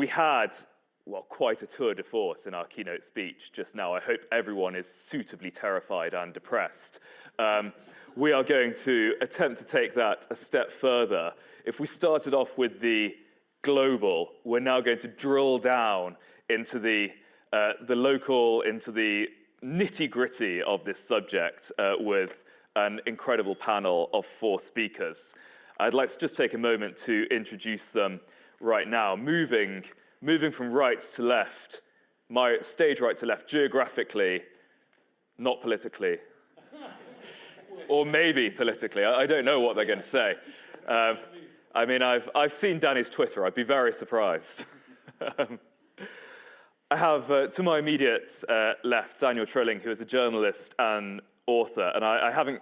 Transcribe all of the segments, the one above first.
had, well, quite a tour de force in our keynote speech just now. I hope everyone is suitably terrified and depressed. We are going to attempt to take that a step further. If we started off with the global, we're now going to drill down into the local, into the nitty-gritty of this subject with an incredible panel of 4 speakers. I'd like to just take a moment to introduce them right now. Moving from right to left, my stage right to left, geographically, not politically. Or maybe politically, I don't know what they're going to say. I mean, I've seen Danny's Twitter, I'd be very surprised. I have, to my immediate left, Daniel Trilling, who is a journalist and author, and I haven't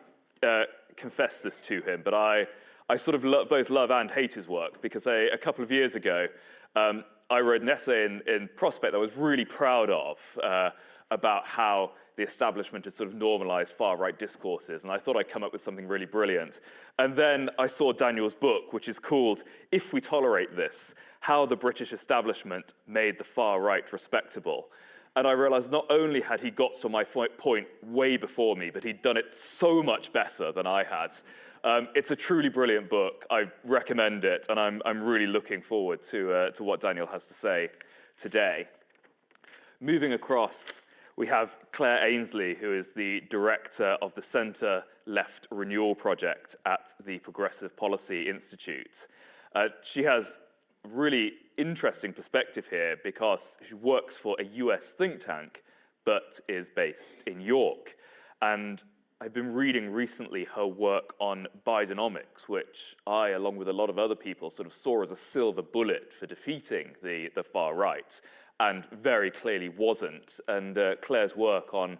confessed this to him, but I sort of both love and hate his work, because a couple of years ago, I wrote an essay in Prospect that I was really proud of about how the establishment had sort of normalized far-right discourses, and I thought I'd come up with something really brilliant. And then I saw Daniel's book, which is called If We Tolerate This, How the British Establishment Made the Far-Right Respectable. And I realized not only had he got to my point way before me, but he'd done it so much better than I had. It's a truly brilliant book. I recommend it, and I'm really looking forward to what Daniel has to say today. Moving across, we have Claire Ainsley, who is the director of the Center-Left Renewal Project at the Progressive Policy Institute. She has a really interesting perspective here because she works for a US think tank, but is based in York. And I've been reading recently her work on Bidenomics, which I, along with a lot of other people, sort of saw as a silver bullet for defeating the far right, and very clearly wasn't. And Claire's work on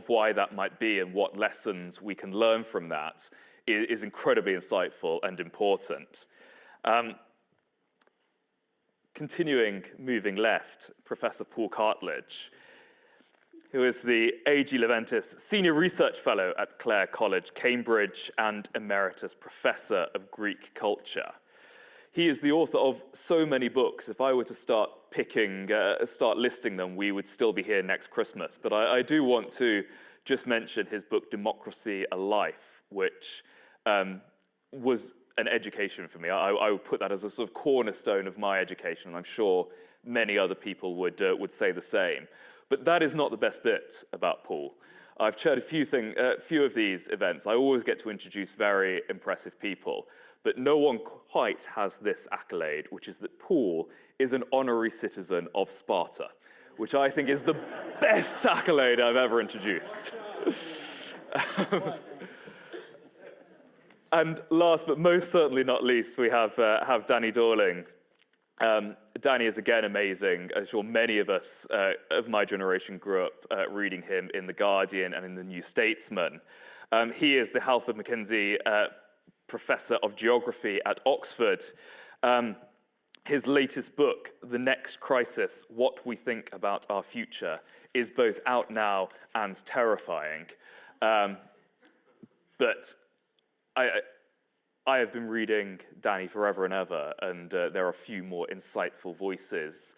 why that might be and what lessons we can learn from that is incredibly insightful and important. Continuing, moving left, Professor Paul Cartledge, who is the A.G. Leventis Senior Research Fellow at Clare College, Cambridge, and Emeritus Professor of Greek Culture. He is the author of so many books. If I were to start listing them, we would still be here next Christmas. But I do want to just mention his book, Democracy, A Life, which was an education for me. I would put that as a sort of cornerstone of my education, and I'm sure many other people would say the same. But that is not the best bit about Paul. I've chaired a few of these events. I always get to introduce very impressive people, but no one quite has this accolade, which is that Paul is an honorary citizen of Sparta, which I think is the best accolade I've ever introduced. And last but most certainly not least, we have Danny Dorling. Danny is again amazing. I'm sure many of us of my generation grew up reading him in The Guardian and in The New Statesman. He is the Halford Mackenzie Professor of Geography at Oxford. His latest book, The Next Crisis, What We Think About Our Future, is both out now and terrifying. But I have been reading Danny forever and ever, and there are a few more insightful voices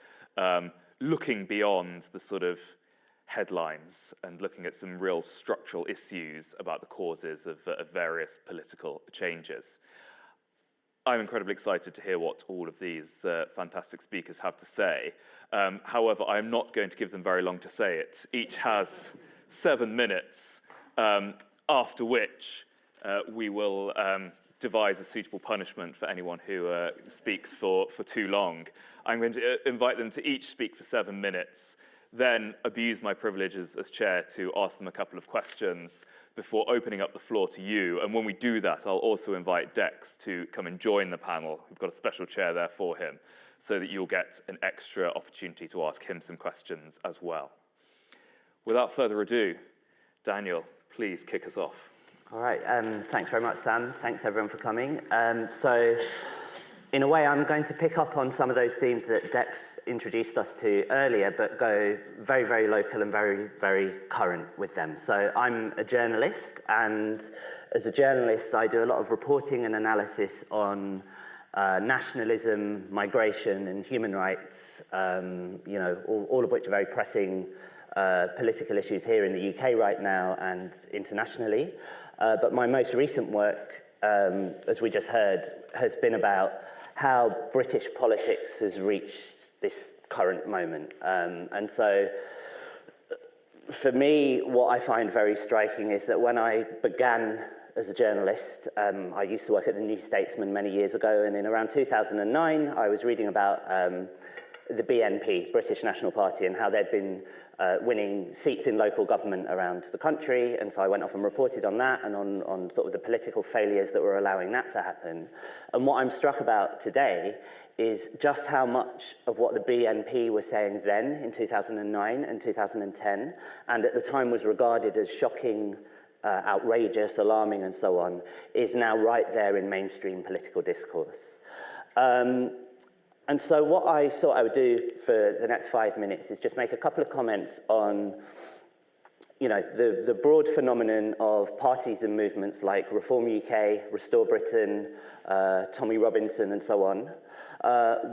looking beyond the sort of headlines and looking at some real structural issues about the causes of various political changes. I'm incredibly excited to hear what all of these fantastic speakers have to say. However, I'm not going to give them very long to say it. Each has 7 minutes, after which we will devise a suitable punishment for anyone who speaks for too long. I'm going to invite them to each speak for 7 minutes, then abuse my privileges as chair to ask them a couple of questions before opening up the floor to you. And when we do that, I'll also invite Dex to come and join the panel. We've got a special chair there for him, so that you'll get an extra opportunity to ask him some questions as well. Without further ado, Daniel, please kick us off. All right, thanks very much, Stan. Thanks, everyone, for coming. So, in a way, I'm going to pick up on some of those themes that Dex introduced us to earlier, but go very, very local and very, very current with them. So, I'm a journalist, and as a journalist, I do a lot of reporting and analysis on nationalism, migration, and human rights, all of which are very pressing political issues here in the UK right now and internationally. But my most recent work, as we just heard, has been about how British politics has reached this current moment. And so for me, what I find very striking is that when I began as a journalist, I used to work at the New Statesman many years ago, and in around 2009, I was reading about the BNP, British National Party, and how they'd been winning seats in local government around the country, and so I went off and reported on that and on sort of the political failures that were allowing that to happen. And what I'm struck about today is just how much of what the BNP was saying then in 2009 and 2010, and at the time was regarded as shocking, outrageous, alarming, and so on, is now right there in mainstream political discourse. And so what I thought I would do for the next 5 minutes is just make a couple of comments on the broad phenomenon of parties and movements like Reform UK, Restore Britain, Tommy Robinson, and so on,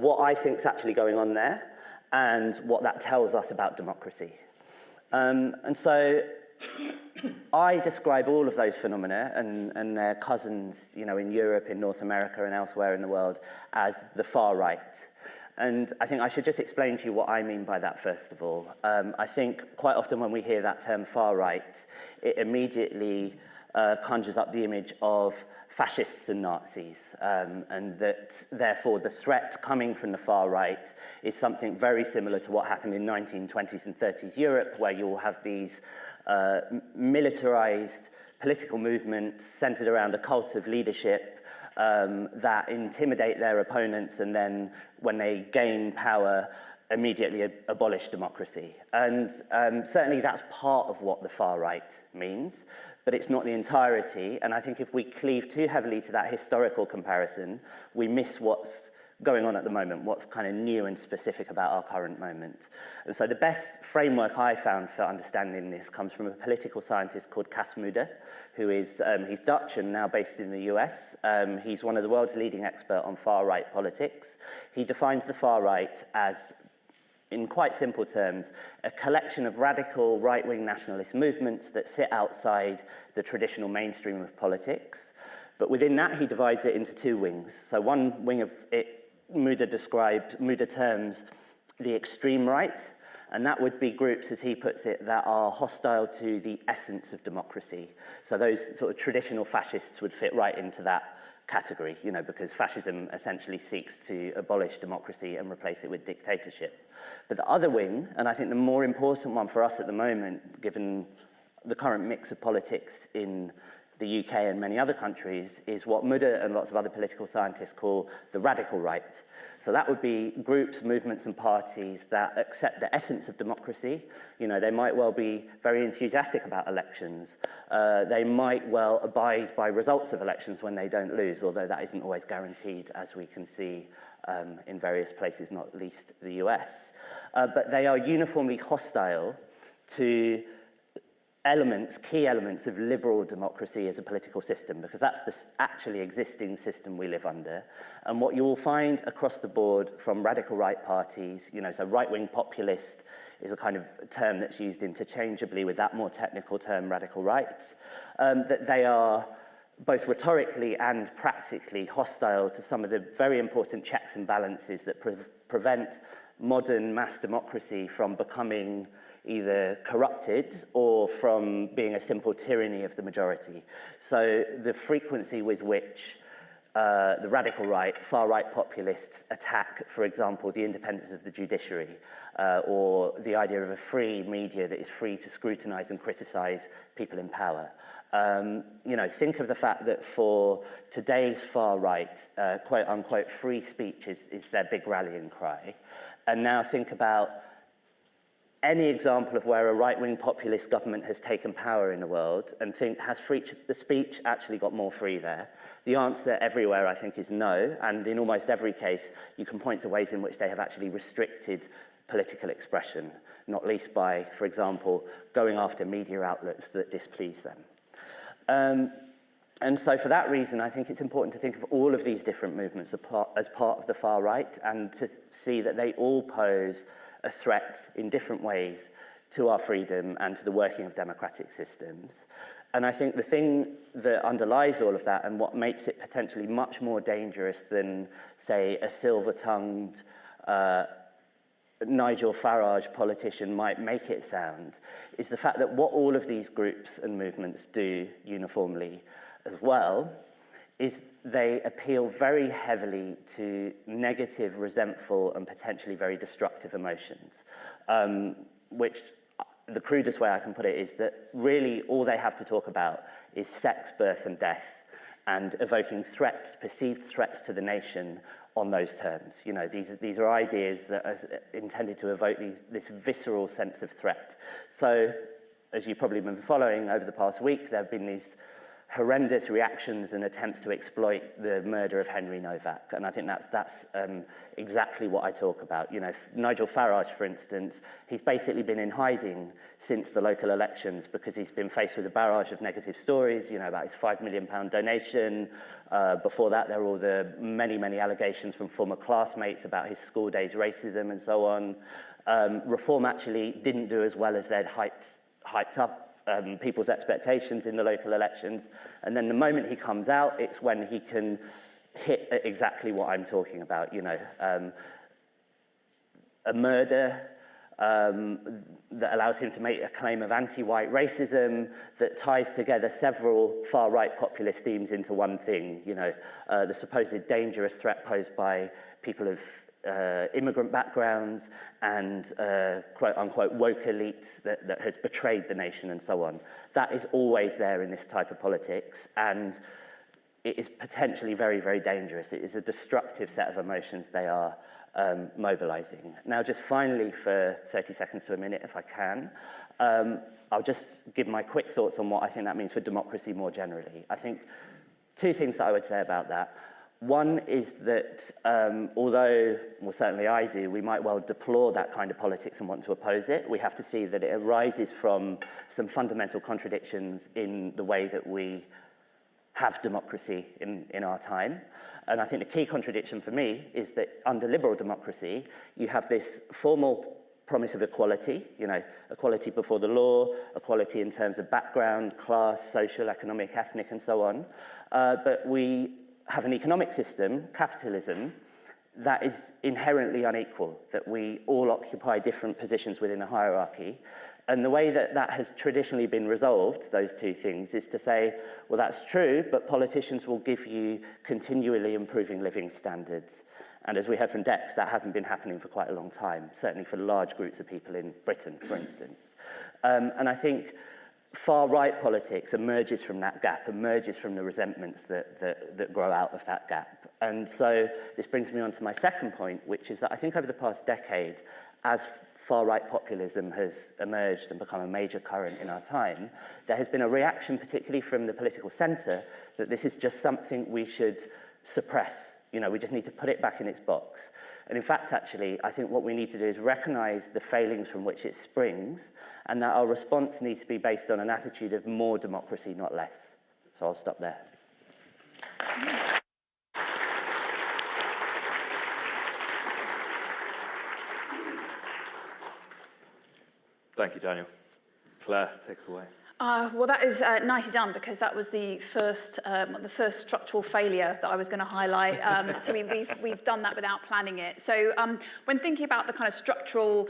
what I think is actually going on there, and what that tells us about democracy. And so I describe all of those phenomena and their cousins, in Europe, in North America, and elsewhere in the world as the far right. And I think I should just explain to you what I mean by that, first of all. I think quite often when we hear that term far right, it immediately conjures up the image of fascists and Nazis, and that therefore the threat coming from the far right is something very similar to what happened in 1920s and 30s Europe, where you'll have these militarized political movements centered around a cult of leadership that intimidate their opponents, and then when they gain power, immediately abolish democracy. And certainly that's part of what the far right means, but it's not the entirety. And I think if we cleave too heavily to that historical comparison, we miss what's going on at the moment, what's kind of new and specific about our current moment. And so the best framework I found for understanding this comes from a political scientist called Cas Mudde, who is, he's Dutch and now based in the US. He's one of the world's leading experts on far-right politics. He defines the far right as, in quite simple terms, a collection of radical right-wing nationalist movements that sit outside the traditional mainstream of politics. But within that, he divides it into two wings. So one wing of it, Mudde terms the extreme right, and that would be groups, as he puts it, that are hostile to the essence of democracy. So those sort of traditional fascists would fit right into that category, because fascism essentially seeks to abolish democracy and replace it with dictatorship. But the other wing, and I think the more important one for us at the moment, given the current mix of politics in the UK and many other countries, is what Mudde and lots of other political scientists call the radical right. So that would be groups, movements, and parties that accept the essence of democracy. They might well be very enthusiastic about elections. They might well abide by results of elections when they don't lose, although that isn't always guaranteed, as we can see in various places, not least the US. But they are uniformly hostile to key elements of liberal democracy as a political system, because that's the actually existing system we live under. And what you will find across the board from radical right parties, so right-wing populist is a kind of term that's used interchangeably with that more technical term radical right, that they are both rhetorically and practically hostile to some of the very important checks and balances that prevent modern mass democracy from becoming either corrupted or from being a simple tyranny of the majority. So the frequency with which the radical right, far-right populists attack, for example, the independence of the judiciary, or the idea of a free media that is free to scrutinize and criticize people in power. Think of the fact that for today's far-right, quote-unquote, free speech is their big rallying cry. And now think about any example of where a right-wing populist government has taken power in the world, and think, has the speech actually got more free there? The answer everywhere, I think, is no, and in almost every case, you can point to ways in which they have actually restricted political expression, not least by, for example, going after media outlets that displease them. And so for that reason, I think it's important to think of all of these different movements as part of the far right, and to see that they all pose a threat in different ways to our freedom and to the working of democratic systems. And I think the thing that underlies all of that, and what makes it potentially much more dangerous than, say, a silver-tongued Nigel Farage politician might make it sound, is the fact that what all of these groups and movements do uniformly as well is they appeal very heavily to negative, resentful, and potentially very destructive emotions, which the crudest way I can put it is that really all they have to talk about is sex, birth, and death, and evoking threats, perceived threats to the nation on those terms. You know, these are ideas that are intended to evoke this visceral sense of threat. So, as you've probably been following over the past week, there have been these horrendous reactions and attempts to exploit the murder of Henry Novak. And I think that's exactly what I talk about. You know, Nigel Farage, for instance, he's basically been in hiding since the local elections because he's been faced with a barrage of negative stories, you know, about his £5 million donation. Before that, there were all the many, many allegations from former classmates about his school days racism and so on. Reform actually didn't do as well as they'd hyped up people's expectations in the local elections. And then the moment he comes out, it's when he can hit at exactly what I'm talking about, you know, a murder that allows him to make a claim of anti-white racism that ties together several far-right populist themes into one thing, you know, the supposed dangerous threat posed by people of immigrant backgrounds and quote-unquote woke elite that has betrayed the nation and so on. That is always there in this type of politics, and it is potentially very, very dangerous. It is a destructive set of emotions they are mobilizing. Now, just finally, for 30 seconds to a minute, if I can, I'll just give my quick thoughts on what I think that means for democracy more generally. I think two things that I would say about that. One is that although, well, certainly I do, we might well deplore that kind of politics and want to oppose it, we have to see that it arises from some fundamental contradictions in the way that we have democracy in our time. And I think the key contradiction for me is that under liberal democracy, you have this formal promise of equality, you know, equality before the law, equality in terms of background, class, social, economic, ethnic, and so on. But we have an economic system, capitalism, that is inherently unequal, that we all occupy different positions within a hierarchy. And the way that that has traditionally been resolved, those two things, is to say, well, that's true, but politicians will give you continually improving living standards. And as we heard from Dex, that hasn't been happening for quite a long time, certainly for large groups of people in Britain, for instance. And I think far-right politics emerges from that gap, emerges from the resentments that grow out of that gap. And so this brings me on to my second point, which is that I think over the past decade, as far-right populism has emerged and become a major current in our time, there has been a reaction, particularly from the political centre, that this is just something we should suppress. You know, we just need to put it back in its box. And in fact, actually, I think what we need to do is recognise the failings from which it springs, and that our response needs to be based on an attitude of more democracy, not less. So I'll stop there. Thank you, Daniel. Claire, take us away. Well, that is nicely done, because that was the first structural failure that I was going to highlight. So we've done that without planning it. So when thinking about the kind of structural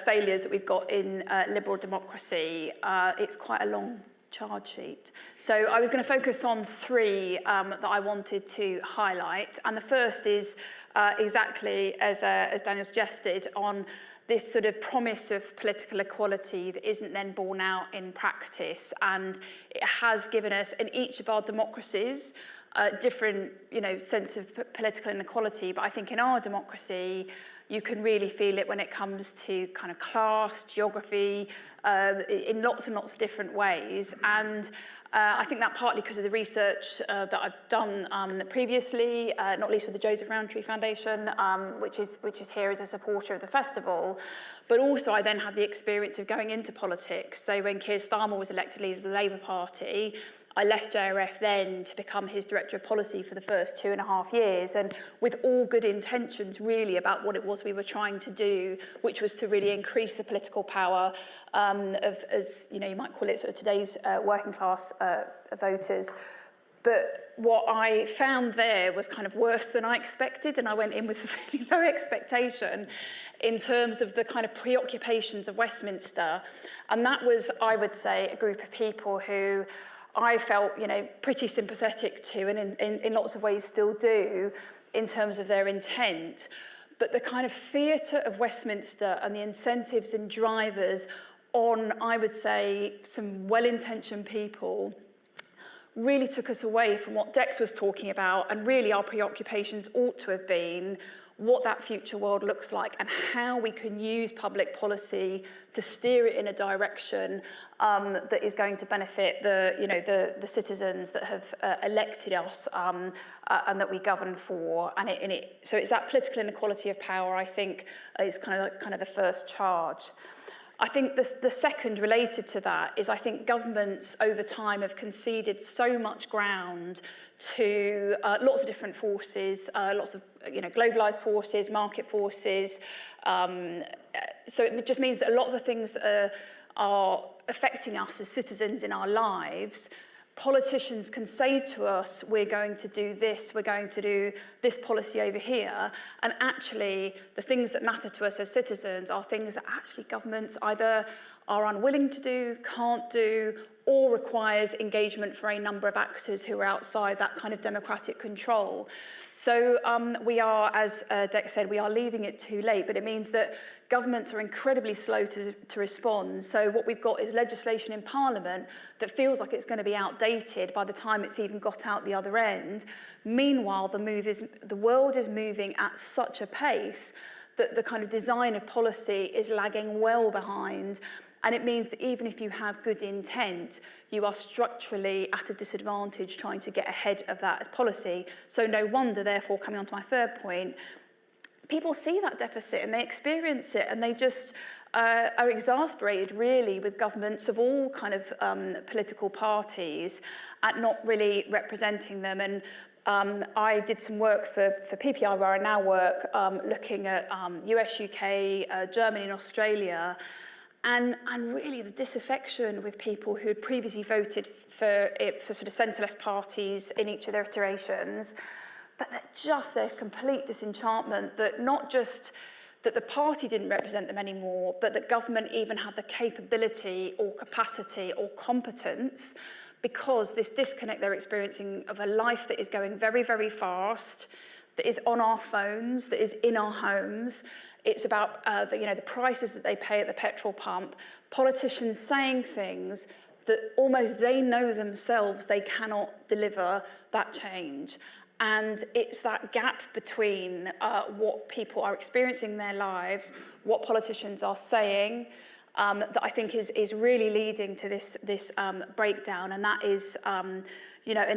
failures that we've got in liberal democracy, it's quite a long charge sheet. So I was going to focus on three that I wanted to highlight. And the first is exactly as Daniel suggested, on this sort of promise of political equality that isn't then borne out in practice. And it has given us, in each of our democracies, a different, sense of political inequality. But I think in our democracy, you can really feel it when it comes to kind of class, geography, in lots and lots of different ways. And I think that partly because of the research that I've done previously, not least with the Joseph Rowntree Foundation, which is here as a supporter of the festival, but also I then had the experience of going into politics. So when Keir Starmer was elected leader of the Labour Party, I left JRF then to become his Director of Policy for the first 2.5 years, and with all good intentions really about what it was we were trying to do, which was to really increase the political power of, as you know, you might call it sort of today's working class voters. But what I found there was kind of worse than I expected, and I went in with a fairly low expectation in terms of the kind of preoccupations of Westminster. And that was, I would say, a group of people who I felt, you know, pretty sympathetic to, and in lots of ways still do, in terms of their intent. But the kind of theatre of Westminster and the incentives and drivers on, I would say, some well-intentioned people really took us away from what Dex was talking about, and really our preoccupations ought to have been what that future world looks like and how we can use public policy to steer it in a direction that is going to benefit the citizens that have elected us and that we govern for. So it's that political inequality of power, I think, is kind of the first charge. I think the second related to that is I think governments over time have conceded so much ground to lots of different forces, lots of globalized forces, market forces. So it just means that a lot of the things that are affecting us as citizens in our lives, politicians can say to us, we're going to do this, we're going to do this policy over here, and actually the things that matter to us as citizens are things that actually governments either are unwilling to do, can't do, or requires engagement for a number of actors who are outside that kind of democratic control. So we are, as Dex said, we are leaving it too late, but it means that governments are incredibly slow to respond. So what we've got is legislation in Parliament that feels like it's going to be outdated by the time it's even got out the other end. Meanwhile, the world is moving at such a pace that the kind of design of policy is lagging well behind. And it means that even if you have good intent, you are structurally at a disadvantage trying to get ahead of that as policy. So no wonder, therefore, coming on to my third point, people see that deficit and they experience it, and they just are exasperated, really, with governments of all kind of political parties at not really representing them. And I did some work for PPI, where I now work, looking at US, UK, Germany and Australia, and really the disaffection with people who had previously voted for sort of centre-left parties in each of their iterations, but their complete disenchantment that not just that the party didn't represent them anymore, but that government even had the capability or capacity or competence, because this disconnect they're experiencing of a life that is going very, very fast, that is on our phones, that is in our homes. It's about the prices that they pay at the petrol pump, politicians saying things that almost they know themselves they cannot deliver that change. And it's that gap between what people are experiencing in their lives, what politicians are saying, that I think is really leading to this breakdown. And that is an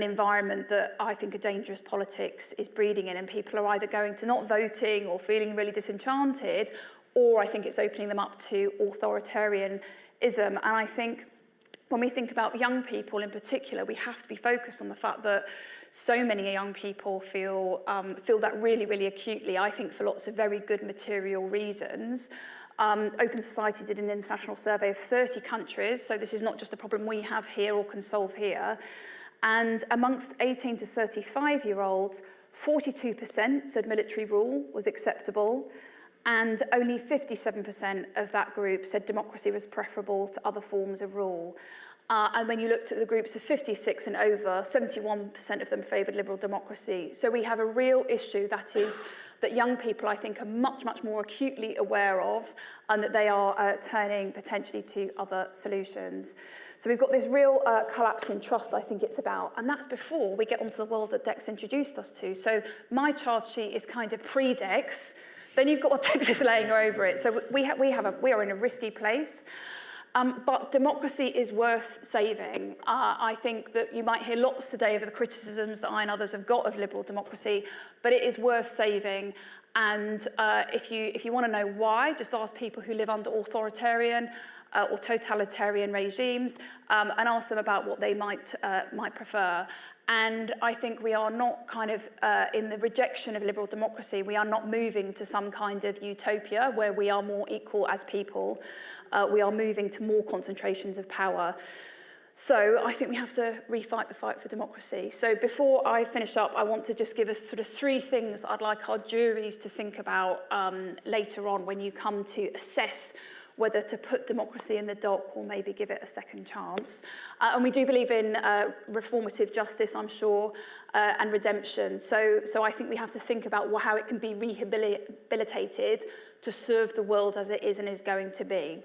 environment that I think a dangerous politics is breeding in, and people are either going to not voting or feeling really disenchanted, or I think it's opening them up to authoritarianism. And I think when we think about young people in particular, we have to be focused on the fact that so many young people feel that really, really acutely, I think for lots of very good material reasons. Open Society did an international survey of 30 countries, so this is not just a problem we have here or can solve here. And amongst 18 to 35-year-olds, 42% said military rule was acceptable, and only 57% of that group said democracy was preferable to other forms of rule. And when you looked at the groups of 56 and over, 71% of them favoured liberal democracy. So we have a real issue that young people, I think, are much, much more acutely aware of, and that they are turning potentially to other solutions. So we've got this real collapse in trust, I think it's about, and that's before we get onto the world that Dex introduced us to. So my charge sheet is kind of pre-Dex, then you've got what Dex is laying over it. So we are in a risky place. But democracy is worth saving. I think that you might hear lots today of the criticisms that I and others have got of liberal democracy, but it is worth saving. And if you want to know why, just ask people who live under authoritarian or totalitarian regimes and ask them about what they might prefer. And I think we are not kind of, in the rejection of liberal democracy, we are not moving to some kind of utopia where we are more equal as people. We are moving to more concentrations of power. So I think we have to refight the fight for democracy. So before I finish up, I want to just give us sort of 3 things I'd like our juries to think about later on when you come to assess whether to put democracy in the dock or maybe give it a second chance. And we do believe in reformative justice, I'm sure, and redemption. So I think we have to think about how it can be rehabilitated to serve the world as it is and is going to be.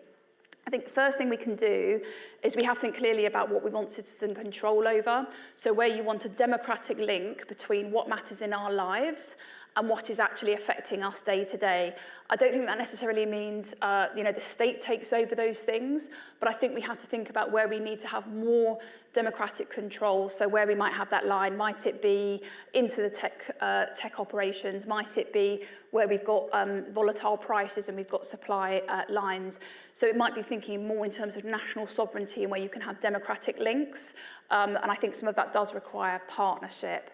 I think the first thing we can do is we have to think clearly about what we want citizen control over. So where you want a democratic link between what matters in our lives and what is actually affecting us day to day. I don't think that necessarily means the state takes over those things, but I think we have to think about where we need to have more democratic control. So where we might have that line, might it be into the tech operations? Might it be where we've got volatile prices and we've got supply lines? So it might be thinking more in terms of national sovereignty and where you can have democratic links. And I think some of that does require partnership.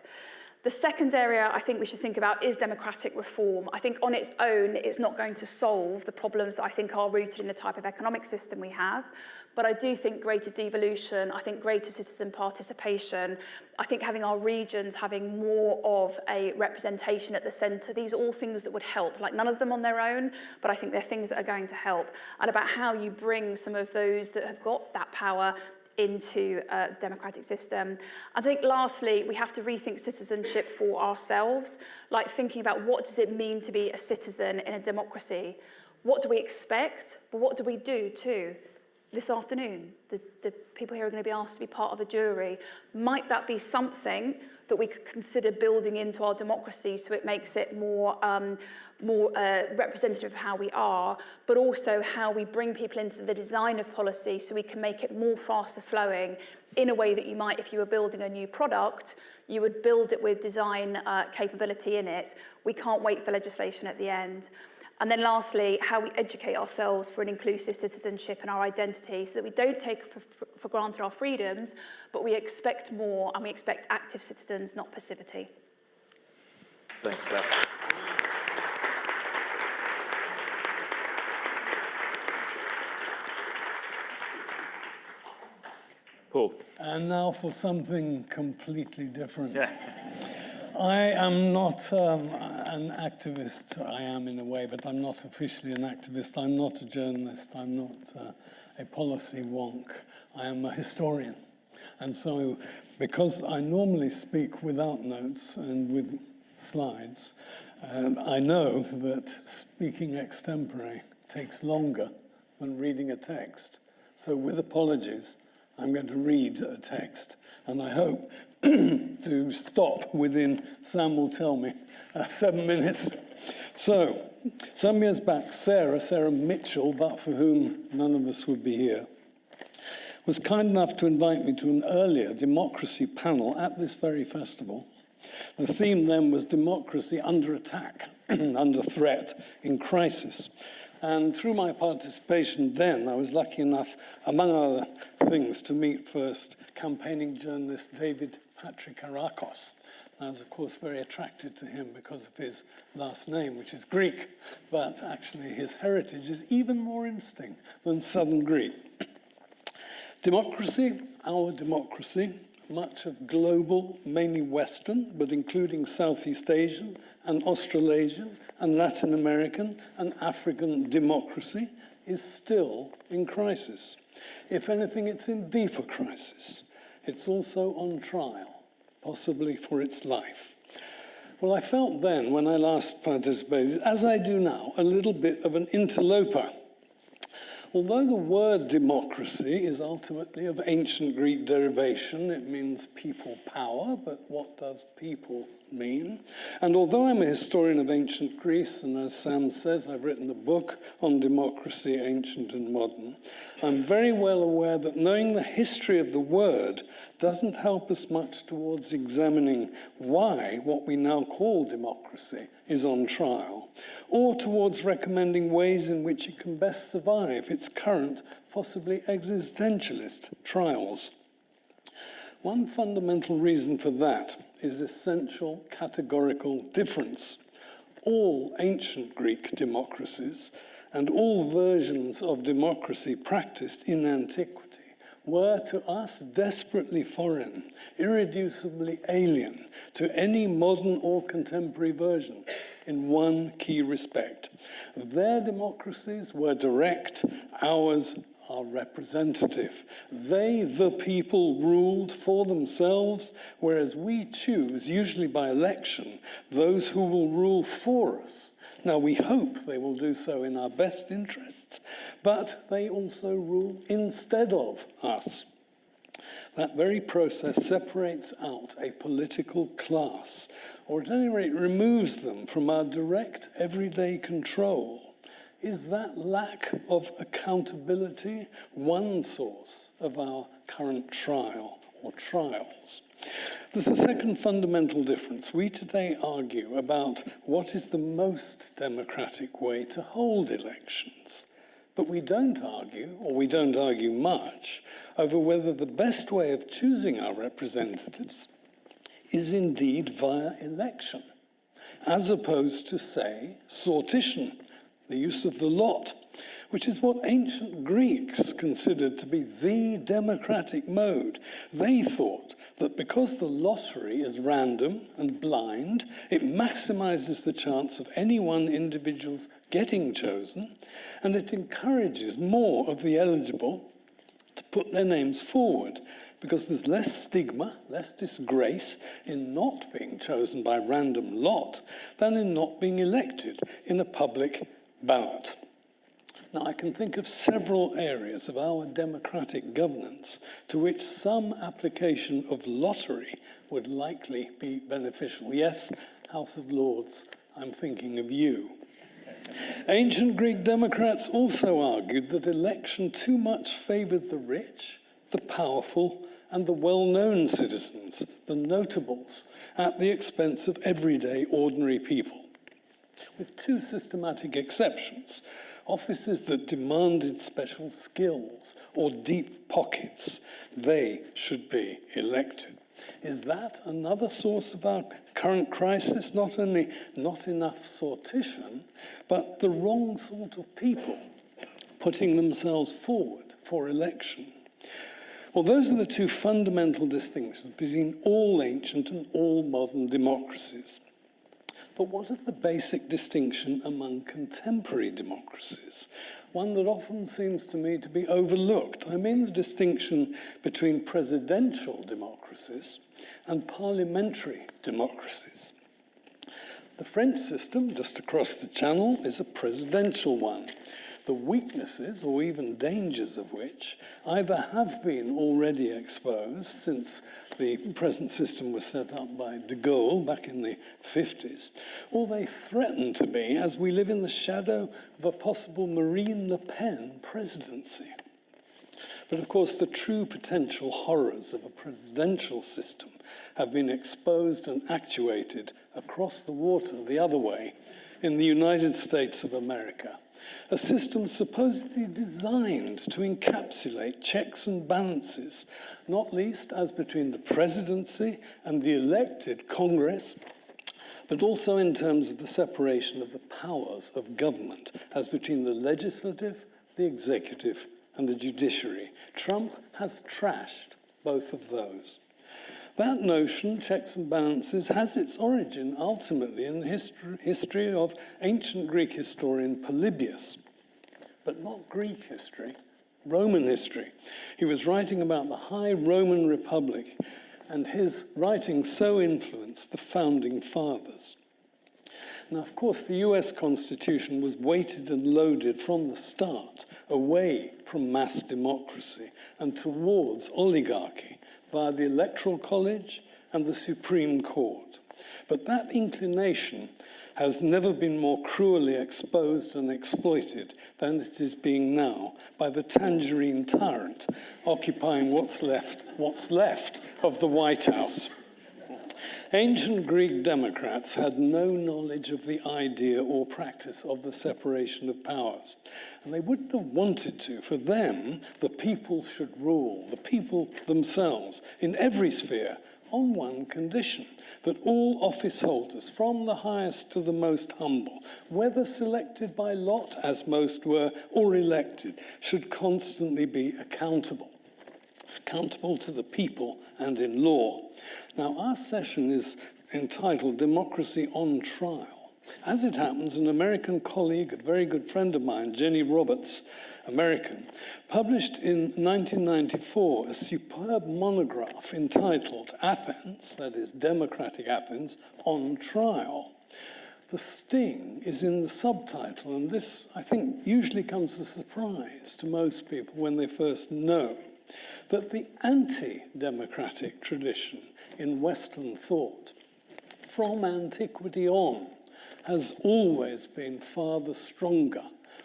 The second area I think we should think about is democratic reform. I think on its own, it's not going to solve the problems that I think are rooted in the type of economic system we have. But I do think greater devolution, I think greater citizen participation, I think having our regions having more of a representation at the centre, these are all things that would help. Like none of them on their own, but I think they're things that are going to help. And about how you bring some of those that have got that power into a democratic system. I think lastly, we have to rethink citizenship for ourselves, like thinking about what does it mean to be a citizen in a democracy? What do we expect, but what do we do too? This afternoon, the people here are going to be asked to be part of a jury. Might that be something that we could consider building into our democracy so it makes it more representative of how we are, but also how we bring people into the design of policy so we can make it more faster flowing in a way that you might, if you were building a new product, you would build it with design capability in it. We can't wait for legislation at the end. And then lastly, how we educate ourselves for an inclusive citizenship and our identity so that we don't take for granted our freedoms, but we expect more and we expect active citizens, not passivity. Thanks, Claire. Paul. And now for something completely different. Yeah. I am not an activist. I am in a way, but I'm not officially an activist. I'm not a journalist. I'm not a policy wonk. I am a historian. And so, because I normally speak without notes and with slides, I know that speaking extempore takes longer than reading a text. So with apologies, I'm going to read a text, and I hope to stop within, Sam will tell me, 7 minutes. So, some years back, Sarah Mitchell, but for whom none of us would be here, was kind enough to invite me to an earlier democracy panel at this very festival. The theme then was democracy under attack, under threat, in crisis. And through my participation then, I was lucky enough, among other things, to meet first campaigning journalist David Patrikarakos. I was, of course, very attracted to him because of his last name, which is Greek, but actually his heritage is even more interesting than Southern Greek. Democracy, our democracy, much of global, mainly Western, but including Southeast Asian and Australasian and Latin American and African democracy, is still in crisis. If anything, it's in deeper crisis. It's also on trial, possibly for its life. Well, I felt then, when I last participated, as I do now, a little bit of an interloper. Although the word democracy is ultimately of ancient Greek derivation, it means people power, but what does people mean. And although I'm a historian of ancient Greece, and as Sam says, I've written a book on democracy, ancient and modern, I'm very well aware that knowing the history of the word doesn't help us much towards examining why what we now call democracy is on trial, or towards recommending ways in which it can best survive its current, possibly existentialist trials. One fundamental reason for that is essential categorical difference. All ancient Greek democracies and all versions of democracy practiced in antiquity were to us desperately foreign, irreducibly alien to any modern or contemporary version in one key respect. Their democracies were direct, ours are representative. They, the people, ruled for themselves, whereas we choose, usually by election, those who will rule for us. Now, we hope they will do so in our best interests, but they also rule instead of us. That very process separates out a political class, or at any rate removes them from our direct everyday control. Is that lack of accountability one source of our current trial or trials? There's a second fundamental difference. We today argue about what is the most democratic way to hold elections. But we don't argue, or we don't argue much, over whether the best way of choosing our representatives is indeed via election, as opposed to, say, sortition, the use of the lot, which is what ancient Greeks considered to be the democratic mode. They thought that because the lottery is random and blind, it maximizes the chance of any one individual's getting chosen, and it encourages more of the eligible to put their names forward, because there's less stigma, less disgrace in not being chosen by random lot than in not being elected in a public ballot. Now, I can think of several areas of our democratic governance to which some application of lottery would likely be beneficial. Yes, House of Lords, I'm thinking of you. Ancient Greek democrats also argued that election too much favored the rich, the powerful, and the well-known citizens, the notables, at the expense of everyday ordinary people, with two systematic exceptions: offices that demanded special skills or deep pockets. They should be elected. Is that another source of our current crisis? Not only not enough sortition, but the wrong sort of people putting themselves forward for election. Well, those are the two fundamental distinctions between all ancient and all modern democracies. But what of the basic distinction among contemporary democracies? One that often seems to me to be overlooked. I mean the distinction between presidential democracies and parliamentary democracies. The French system, just across the channel, is a presidential one, the weaknesses or even dangers of which either have been already exposed since the present system was set up by de Gaulle back in the 50s, or they threaten to be as we live in the shadow of a possible Marine Le Pen presidency. But of course, the true potential horrors of a presidential system have been exposed and actuated across the water the other way in the United States of America. A system supposedly designed to encapsulate checks and balances, not least as between the presidency and the elected Congress, but also in terms of the separation of the powers of government, as between the legislative, the executive, and the judiciary. Trump has trashed both of those. That notion, checks and balances, has its origin ultimately in the history of ancient Greek historian Polybius, but not Greek history, Roman history. He was writing about the High Roman Republic, and his writing so influenced the founding fathers. Now, of course, the US Constitution was weighted and loaded from the start away from mass democracy and towards oligarchy via the Electoral College and the Supreme Court. But that inclination has never been more cruelly exposed and exploited than it is being now by the tangerine tyrant occupying what's left of the White House. Ancient Greek democrats had no knowledge of the idea or practice of the separation of powers, and they wouldn't have wanted to. For them, the people should rule, the people themselves, in every sphere, on one condition, that all office holders, from the highest to the most humble, whether selected by lot, as most were, or elected, should constantly be accountable to the people and in law. Now, our session is entitled Democracy on Trial. As it happens, an American colleague, a very good friend of mine, Jenny Roberts, American, published in 1994 a superb monograph entitled Athens, that is Democratic Athens, on Trial. The sting is in the subtitle, and this, I think, usually comes as a surprise to most people when they first know that the anti-democratic tradition in Western thought, from antiquity on, has always been far the stronger,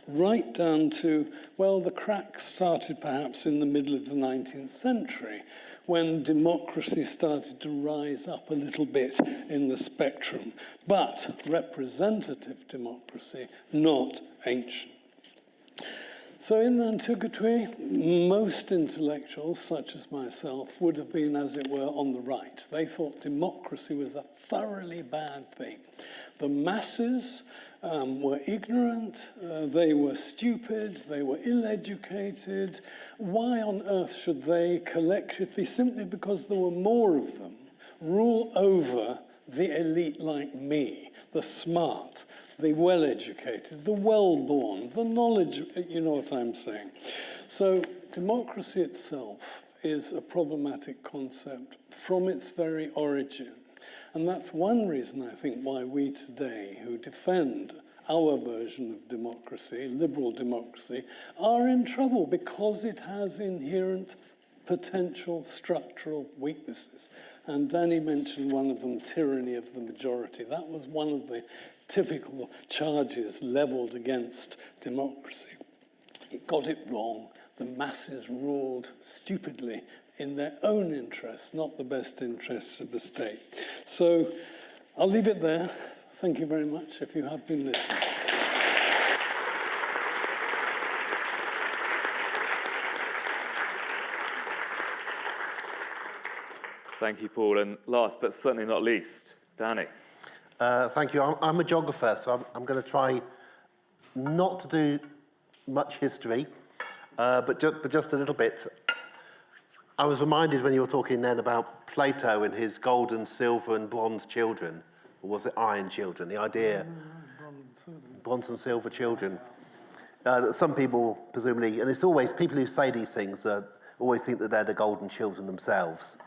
right down to, well, the cracks started perhaps in the middle of the 19th century, when democracy started to rise up a little bit in the spectrum, but representative democracy, not ancient. So in antiquity, most intellectuals, such as myself, would have been, as it were, on the right. They thought democracy was a thoroughly bad thing. The masses were ignorant, they were stupid, they were ill-educated. Why on earth should they collectively, simply because there were more of them, rule over the elite like me, the smart, the well-educated, the well-born, the knowledge, you know what I'm saying. So democracy itself is a problematic concept from its very origin. And that's one reason, I think, why we today, who defend our version of democracy, liberal democracy, are in trouble, because it has inherent potential structural weaknesses. And Danny mentioned one of them, tyranny of the majority. That was one of the typical charges leveled against democracy. It got it wrong. The masses ruled stupidly in their own interests, not the best interests of the state. So I'll leave it there. Thank you very much if you have been listening. Thank you, Paul. And last but certainly not least, Danny. Thank you. I'm a geographer, so I'm going to try not to do much history, but just a little bit. I was reminded when you were talking then about Plato and his gold and silver and bronze children, or was it iron children? The idea, bronze and silver children. That some people presumably, and it's always people who say these things always think that they're the golden children themselves.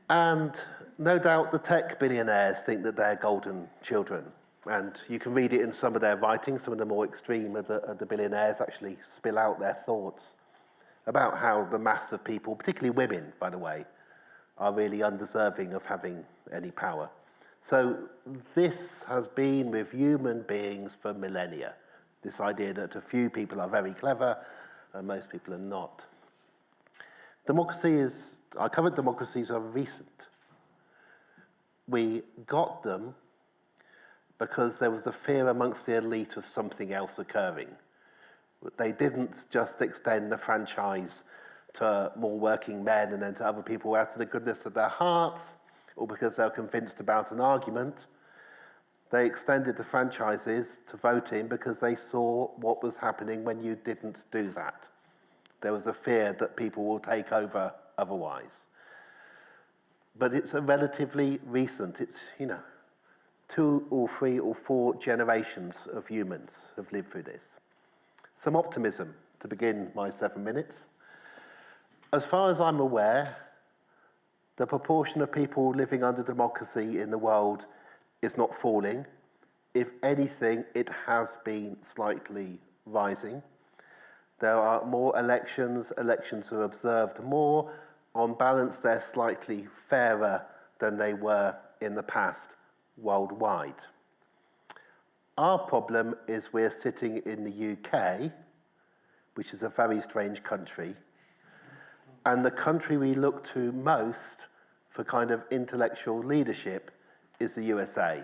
And no doubt the tech billionaires think that they're golden children. And you can read it in some of their writings. Some of the more extreme of the billionaires actually spill out their thoughts about how the mass of people, particularly women, by the way, are really undeserving of having any power. So this has been with human beings for millennia, this idea that a few people are very clever and most people are not. Our current democracies are recent. We got them because there was a fear amongst the elite of something else occurring. They didn't just extend the franchise to more working men and then to other people out of the goodness of their hearts or because they were convinced about an argument. They extended the franchises to voting because they saw what was happening when you didn't do that. There was a fear that people will take over otherwise. But it's a relatively recent, it's, 2 or 3 or 4 generations of humans have lived through this. Some optimism to begin my 7 minutes. As far as I'm aware, the proportion of people living under democracy in the world is not falling. If anything, it has been slightly rising. There are more elections are observed more. On balance, they're slightly fairer than they were in the past worldwide. Our problem is we're sitting in the UK, which is a very strange country, and the country we look to most for kind of intellectual leadership is the USA.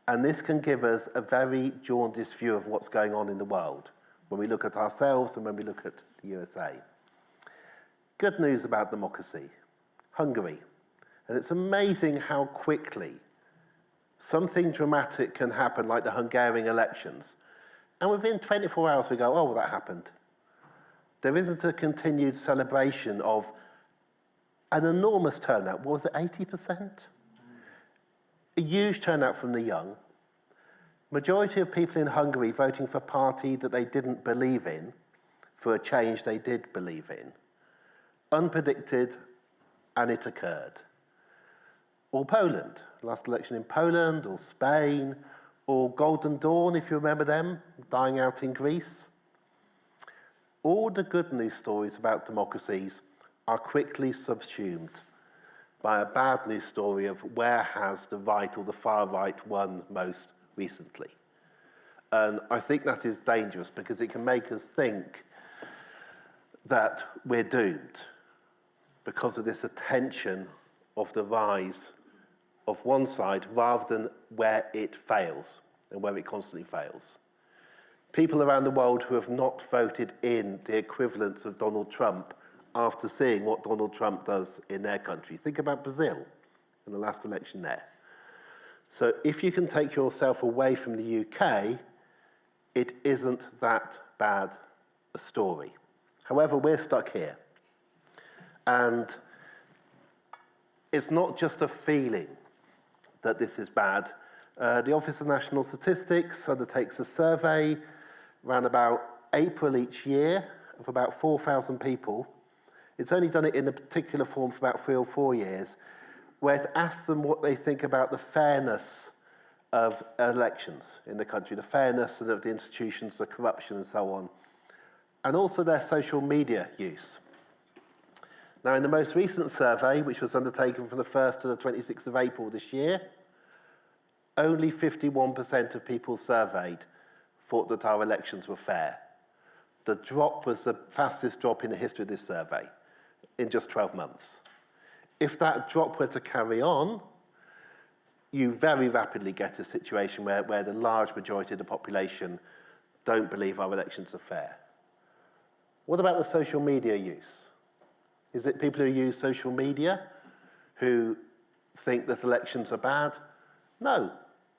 And this can give us a very jaundiced view of what's going on in the world when we look at ourselves and when we look at the USA. Good news about democracy, Hungary. And it's amazing how quickly something dramatic can happen, like the Hungarian elections. And within 24 hours we go, oh, well, that happened. There isn't a continued celebration of an enormous turnout. What was it, 80%? A huge turnout from the young. Majority of people in Hungary voting for a party that they didn't believe in, for a change they did believe in. Unpredicted, and it occurred. Or Poland, last election in Poland, or Spain, or Golden Dawn, if you remember them, dying out in Greece. All the good news stories about democracies are quickly subsumed by a bad news story of where has the right or the far right won most recently. And I think that is dangerous because it can make us think that we're doomed because of this attention of the rise of one side rather than where it fails and where it constantly fails. People around the world who have not voted in the equivalents of Donald Trump after seeing what Donald Trump does in their country. Think about Brazil in the last election there. So if you can take yourself away from the UK, it isn't that bad a story. However, we're stuck here. And it's not just a feeling that this is bad. The Office of National Statistics undertakes a survey around about April each year of about 4,000 people. It's only done it in a particular form for about 3 or 4 years, where it asks them what they think about the fairness of elections in the country, the fairness of the institutions, the corruption and so on, and also their social media use. Now, in the most recent survey, which was undertaken from the 1st to the 26th of April this year, only 51% of people surveyed thought that our elections were fair. The drop was the fastest drop in the history of this survey in just 12 months. If that drop were to carry on, you very rapidly get a situation where the large majority of the population don't believe our elections are fair. What about the social media use? Is it people who use social media who think that elections are bad? No,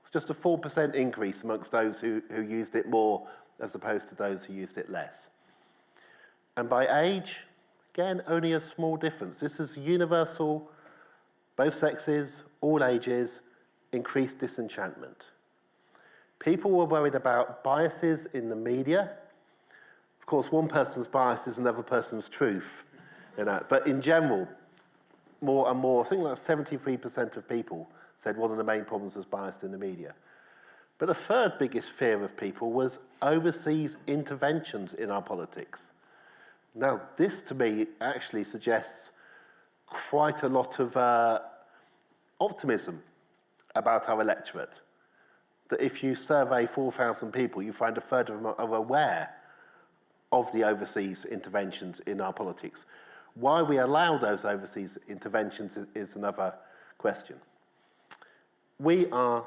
it's just a 4% increase amongst those who used it more as opposed to those who used it less. And by age, again, only a small difference. This is universal, both sexes, all ages, increased disenchantment. People were worried about biases in the media. Of course, one person's bias is another person's truth. But in general, more and more, I think like 73% of people said one of the main problems was bias in the media. But the third biggest fear of people was overseas interventions in our politics. Now, this to me actually suggests quite a lot of optimism about our electorate. That if you survey 4,000 people, you find a third of them are aware of the overseas interventions in our politics. Why we allow those overseas interventions is another question. We are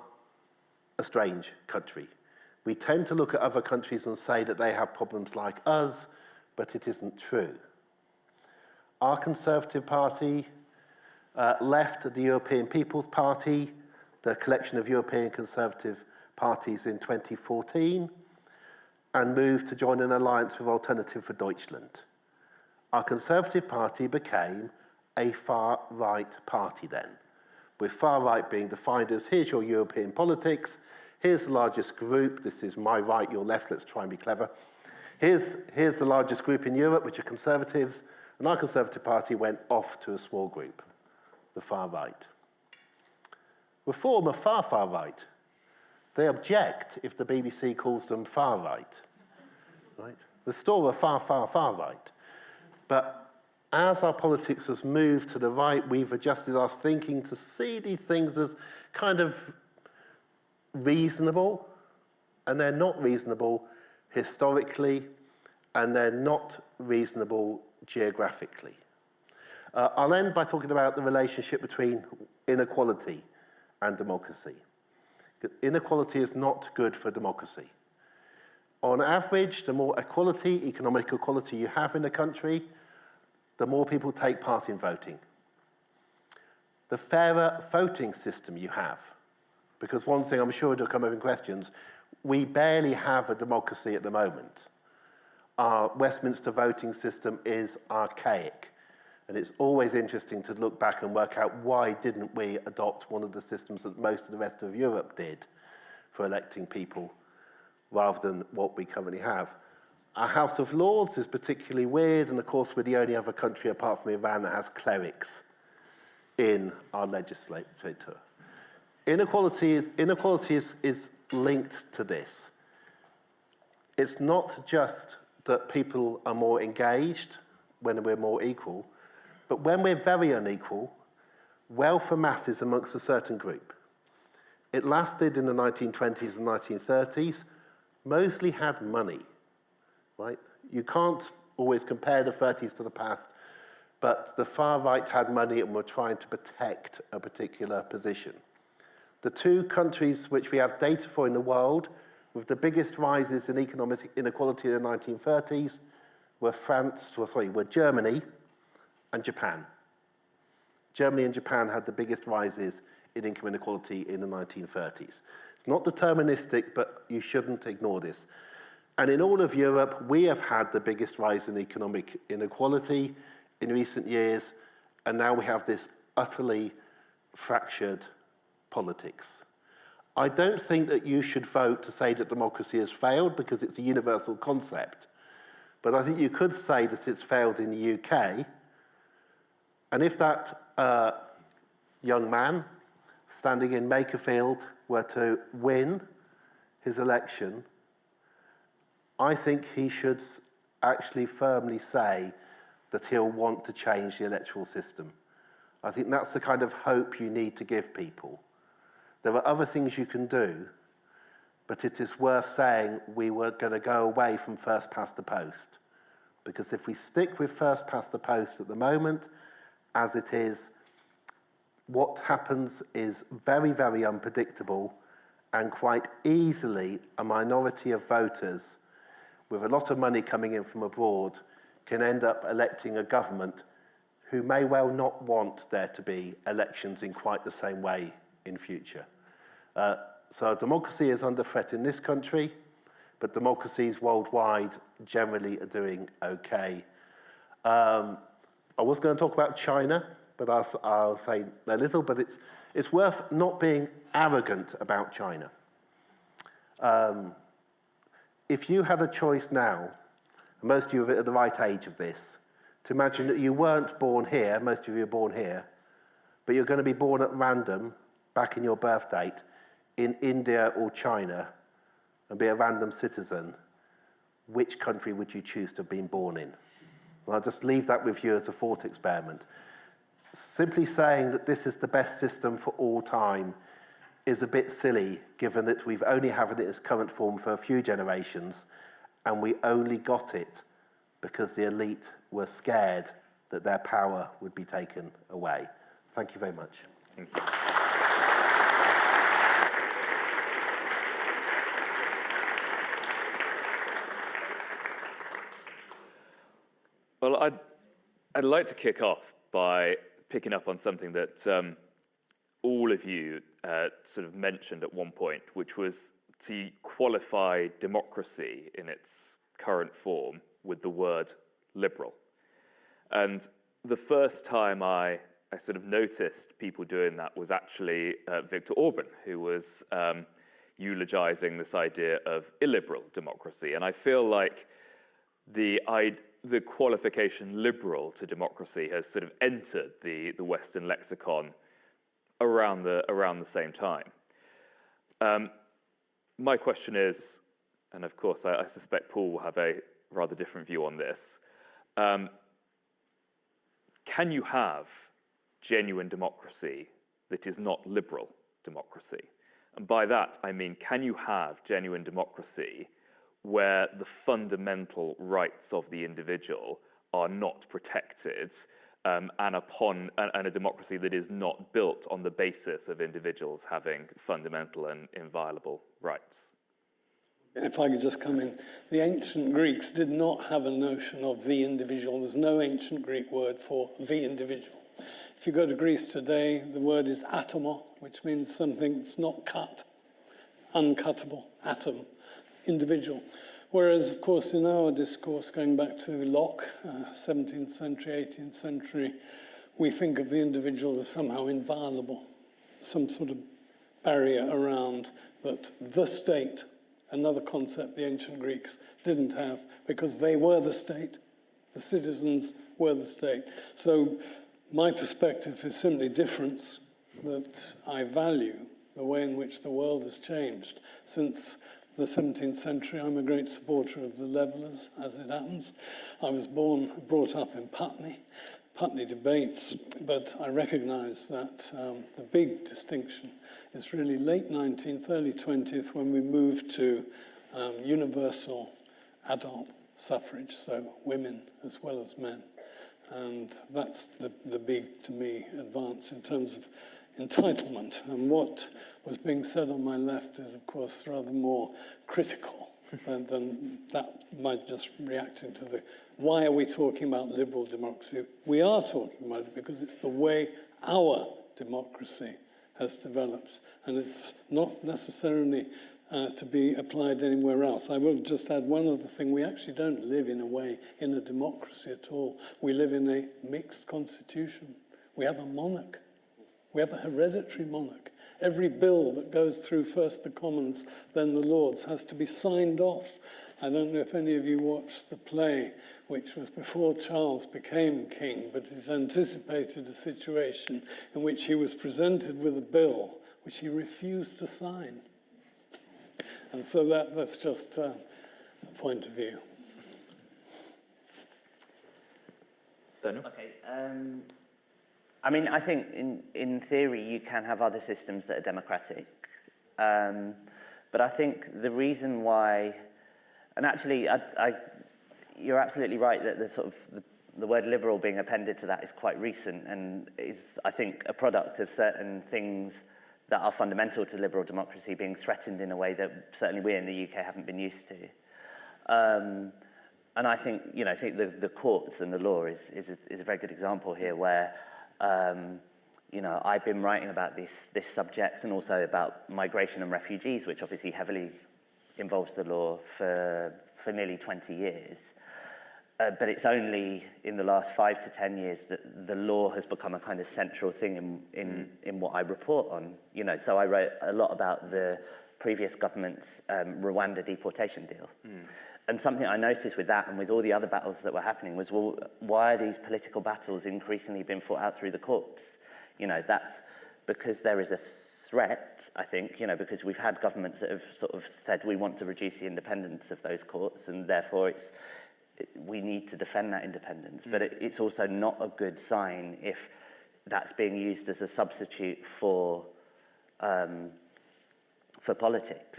a strange country. We tend to look at other countries and say that they have problems like us, but it isn't true. Our Conservative Party left the European People's Party, the collection of European Conservative parties in 2014, and moved to join an alliance with Alternative for Deutschland. Our Conservative Party became a far-right party then, with far-right being defined as, here's your European politics, here's the largest group, this is my right, your left, let's try and be clever. Here's the largest group in Europe, which are Conservatives, and our Conservative Party went off to a small group, the far-right. Reform are far-right. They object if the BBC calls them far-right. Right? Restore are far-right. But as our politics has moved to the right, we've adjusted our thinking to see these things as kind of reasonable, and they're not reasonable historically, and they're not reasonable geographically. I'll end by talking about the relationship between inequality and democracy. Inequality is not good for democracy. On average, the more equality, economic equality you have in a country, the more people take part in voting. The fairer voting system you have, because one thing I'm sure will come up in questions, we barely have a democracy at the moment. Our Westminster voting system is archaic, and it's always interesting to look back and work out why didn't we adopt one of the systems that most of the rest of Europe did for electing people rather than what we currently have. Our House of Lords is particularly weird, and of course we're the only other country apart from Iran that has clerics in our legislature. Inequality is linked to this. It's not just that people are more engaged when we're more equal, but when we're very unequal, wealth amasses amongst a certain group. It lasted in the 1920s and 1930s, mostly had money. Right? You can't always compare the 30s to the past, but the far right had money and were trying to protect a particular position. The two countries which we have data for in the world with the biggest rises in economic inequality in the 1930s were Germany and Japan. Germany and Japan had the biggest rises in income inequality in the 1930s. It's not deterministic, but you shouldn't ignore this. And in all of Europe, we have had the biggest rise in economic inequality in recent years, and now we have this utterly fractured politics. I don't think that you should vote to say that democracy has failed because it's a universal concept, but I think you could say that it's failed in the UK, and if that young man standing in Makerfield were to win his election, I think he should actually firmly say that he'll want to change the electoral system. I think that's the kind of hope you need to give people. There are other things you can do, but it is worth saying we were going to go away from first past the post. Because if we stick with first past the post at the moment, as it is, what happens is very, very unpredictable, and quite easily a minority of voters with a lot of money coming in from abroad can end up electing a government who may well not want there to be elections in quite the same way in future. So democracy is under threat in this country, but democracies worldwide generally are doing okay. I was going to talk about China, but I'll say a little, but it's worth not being arrogant about China. If you had a choice now, and most of you are at the right age of this, to imagine that you weren't born here, most of you are born here, but you're going to be born at random, back in your birth date, in India or China, and be a random citizen, which country would you choose to have been born in? Well, I'll just leave that with you as a thought experiment. Simply saying that this is the best system for all time is a bit silly, given that we've only had it in its current form for a few generations, and we only got it because the elite were scared that their power would be taken away. Thank you very much. Thank you. Well, I'd like to kick off by picking up on something that all of you sort of mentioned at one point, which was to qualify democracy in its current form with the word liberal. And the first time I sort of noticed people doing that was actually Viktor Orban, who was eulogizing this idea of illiberal democracy. And I feel like the qualification liberal to democracy has sort of entered the Western lexicon around the same time. My question is, and of course I suspect Paul will have a rather different view on this, can you have genuine democracy that is not liberal democracy? And by that, I mean, can you have genuine democracy where the fundamental rights of the individual are not protected, and a democracy that is not built on the basis of individuals having fundamental and inviolable rights? If I could just come in, the ancient Greeks did not have a notion of the individual. There's no ancient Greek word for the individual. If you go to Greece today, the word is atomo, which means something that's not cut, uncuttable, atom, individual. Whereas, of course, in our discourse, going back to Locke, 17th century, 18th century, we think of the individual as somehow inviolable, some sort of barrier around that the state, another concept the ancient Greeks didn't have, because they were the state. The citizens were the state. So my perspective is simply difference, that I value the way in which the world has changed. Since the 17th century, I'm a great supporter of the levellers, as it happens. I was brought up in Putney debates, but I recognise that the big distinction is really late 19th, early 20th, when we moved to universal adult suffrage, so women as well as men. And that's the big, to me, advance in terms of entitlement. And what was being said on my left is, of course, rather more critical than that, by just reacting to the, why are we talking about liberal democracy? We are talking about it because it's the way our democracy has developed, and it's not necessarily to be applied anywhere else. I will just add one other thing. We actually don't live in a way in a democracy at all. We live in a mixed constitution. We have a monarch. We have a hereditary monarch. Every bill that goes through first the Commons, then the Lords, has to be signed off. I don't know if any of you watched the play, which was before Charles became king, but it anticipated a situation in which he was presented with a bill which he refused to sign. And so that's just a point of view. Daniel? Okay. I mean, I think in theory you can have other systems that are democratic. But I think the reason why, and actually you're absolutely right that the word liberal being appended to that is quite recent, and is, I think, a product of certain things that are fundamental to liberal democracy being threatened in a way that certainly we in the UK haven't been used to. And I think, I think the courts and the law is a very good example here where, I've been writing about this subject and also about migration and refugees, which obviously heavily involves the law for nearly 20 years. But it's only in the last 5 to 10 years that the law has become a kind of central thing in what I report on. So I wrote a lot about the previous government's Rwanda deportation deal. And something I noticed with that and with all the other battles that were happening was, well, why are these political battles increasingly being fought out through the courts? That's because there is a threat, I think, because we've had governments that have sort of said we want to reduce the independence of those courts, and therefore we need to defend that independence. But it's also not a good sign if that's being used as a substitute for politics,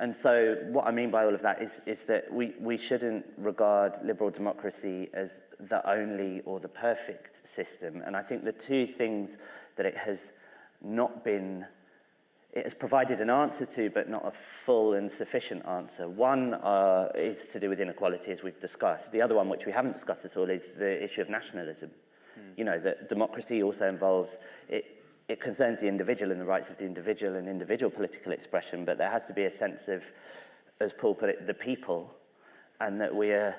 And so what I mean by all of that is that we shouldn't regard liberal democracy as the only or the perfect system. And I think the two things that it has provided an answer to, but not a full and sufficient answer. One is to do with inequality, as we've discussed. The other one, which we haven't discussed at all, is the issue of nationalism. That democracy also involves it concerns the individual and the rights of the individual and individual political expression, but there has to be a sense of, as Paul put it, the people, and that we are,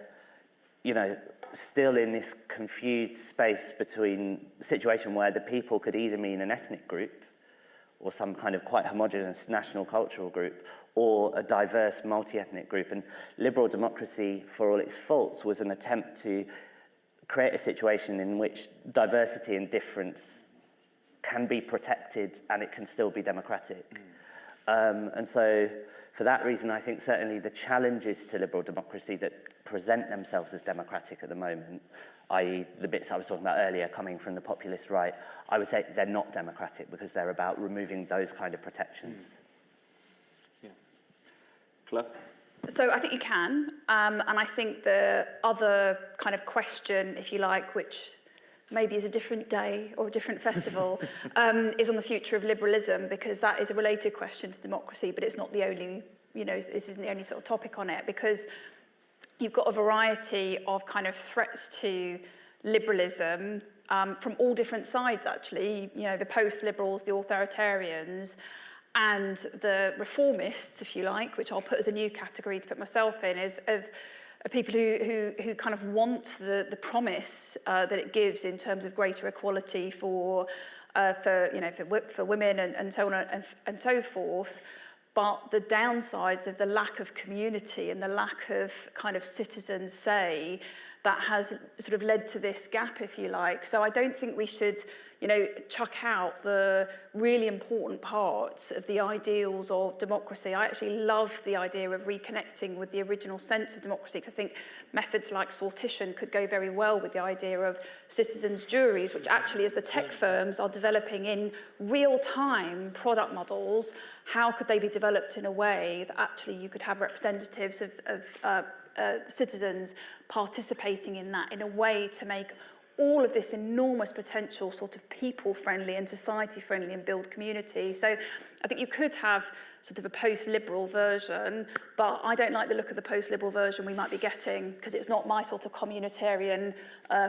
still in this confused space between a situation where the people could either mean an ethnic group or some kind of quite homogeneous national cultural group, or a diverse multi-ethnic group. And liberal democracy, for all its faults, was an attempt to create a situation in which diversity and difference can be protected and it can still be democratic. And so for that reason, I think certainly the challenges to liberal democracy that present themselves as democratic at the moment, i.e. the bits I was talking about earlier coming from the populist right, I would say they're not democratic because they're about removing those kind of protections. Yeah. Claire? So I think you can, and I think the other kind of question, if you like, which maybe is a different day or a different festival, is on the future of liberalism, because that is a related question to democracy, but it's not the only, this isn't the only sort of topic on it, because you've got a variety of kind of threats to liberalism from all different sides, actually, the post-liberals, the authoritarians, and the reformists, if you like, which I'll put as a new category to put myself in, is of people who kind of want the promise that it gives in terms of greater equality for women and so on and so forth, but the downsides of the lack of community and the lack of kind of citizen say that has sort of led to this gap, if you like. So I don't think we should, chuck out the really important parts of the ideals of democracy. I actually love the idea of reconnecting with the original sense of democracy, because I think methods like sortition could go very well with the idea of citizens' juries, which actually, as the tech firms are developing in real-time product models, how could they be developed in a way that actually you could have representatives of citizens participating in that in a way to make all of this enormous potential sort of people-friendly and society-friendly and build community. So I think you could have sort of a post-liberal version, but I don't like the look of the post-liberal version we might be getting, because it's not my sort of communitarian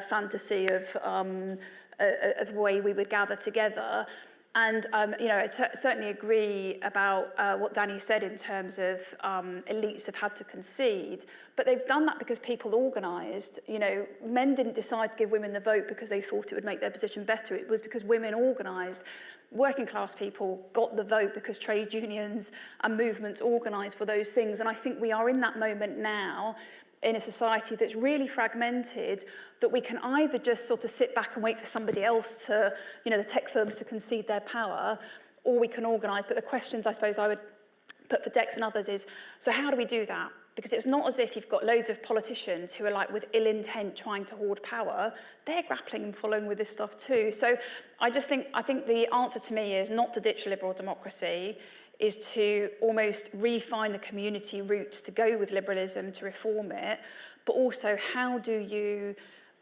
fantasy of the way we would gather together. And, I certainly agree about what Danny said in terms of elites have had to concede, but they've done that because people organised. Men didn't decide to give women the vote because they thought it would make their position better. It was because women organised. Working class people got the vote because trade unions and movements organised for those things. And I think we are in that moment now in a society that's really fragmented, that we can either just sort of sit back and wait for somebody else to, the tech firms to concede their power, or we can organise. But the questions I suppose I would put for Dex and others is, so how do we do that? Because it's not as if you've got loads of politicians who are like with ill intent trying to hoard power. They're grappling and following with this stuff too. So I think the answer to me is not to ditch liberal democracy, is to almost refine the community routes to go with liberalism, to reform it, but also how do you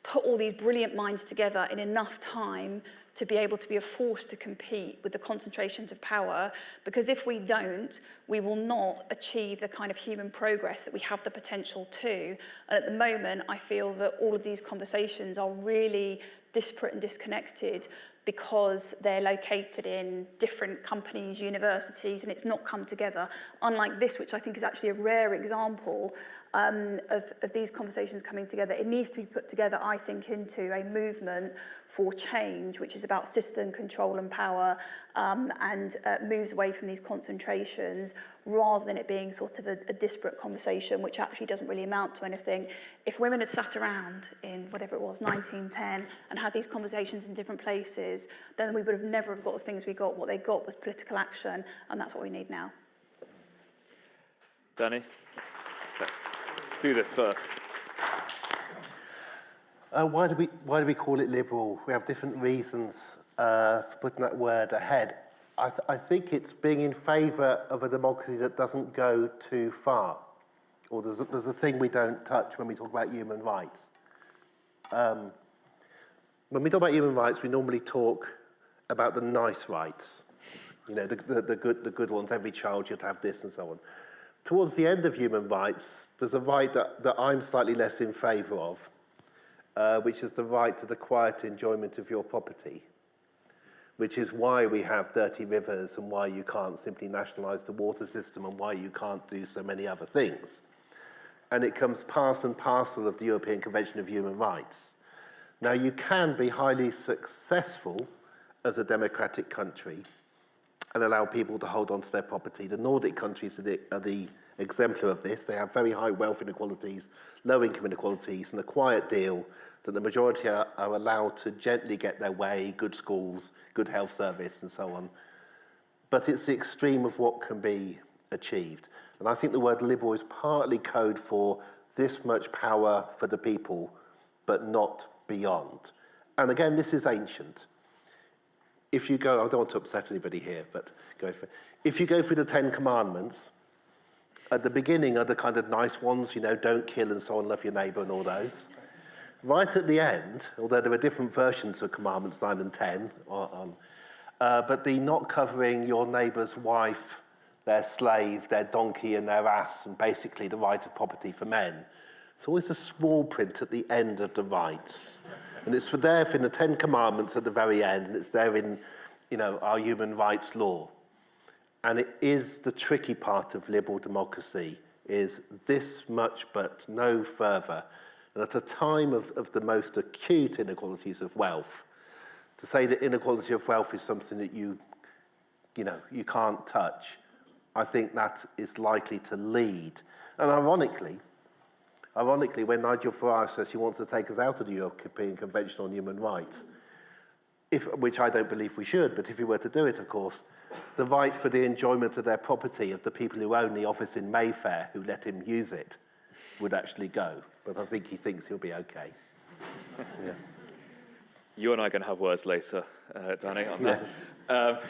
put all these brilliant minds together in enough time to be able to be a force to compete with the concentrations of power, because if we don't, we will not achieve the kind of human progress that we have the potential to. And at the moment, I feel that all of these conversations are really disparate and disconnected because they're located in different companies, universities, and it's not come together. Unlike this, which I think is actually a rare example of these conversations coming together, it needs to be put together, I think, into a movement for change, which is about citizen control and power, and moves away from these concentrations, rather than it being sort of a disparate conversation, which actually doesn't really amount to anything. If women had sat around in whatever it was, 1910, and had these conversations in different places, then we would have never have got the things we got. What they got was political action, and that's what we need now. Danny, let's do this first. Why do we call it liberal? We have different reasons for putting that word ahead. I think it's being in favour of a democracy that doesn't go too far. Or there's a thing we don't touch when we talk about human rights. When we talk about human rights, we normally talk about the nice rights. The good ones, every child should have this and so on. Towards the end of human rights, there's a right that I'm slightly less in favour of, which is the right to the quiet enjoyment of your property, which is why we have dirty rivers and why you can't simply nationalise the water system and why you can't do so many other things. And it comes part and parcel of the European Convention of Human Rights. Now, you can be highly successful as a democratic country and allow people to hold on to their property. The Nordic countries are the exemplar of this. They have very high wealth inequalities, low income inequalities, and a quiet deal that the majority are allowed to gently get their way, good schools, good health service, and so on. but it's the extreme of what can be achieved. And I think the word liberal is partly code for this much power for the people, but not beyond. And again, this is ancient. If you go, I don't want to upset anybody here, but go for it. If you go through the 10 Commandments, at the beginning are the kind of nice ones, you know, don't kill and so on, love your neighbour and all those. Right at the end, although there are different versions of Commandments 9 and 10, but the not covering your neighbour's wife, their slave, their donkey and their ass, and basically the right of property for men. It's always a small print at the end of the rights. And it's there in the 10 Commandments at the very end, and it's there in, you know, our human rights law. And it is the tricky part of liberal democracy, is this much but no further. And at a time of the most acute inequalities of wealth, to say that inequality of wealth is something that you can't touch, I think that is likely to lead. And ironically, when Nigel Farage says he wants to take us out of the European Convention on Human Rights, which I don't believe we should, but if he were to do it, of course, the right for the enjoyment of their property of the people who own the office in Mayfair who let him use it would actually go. But I think he thinks he'll be okay. Yeah. You and I are going to have words later, Danny, on that.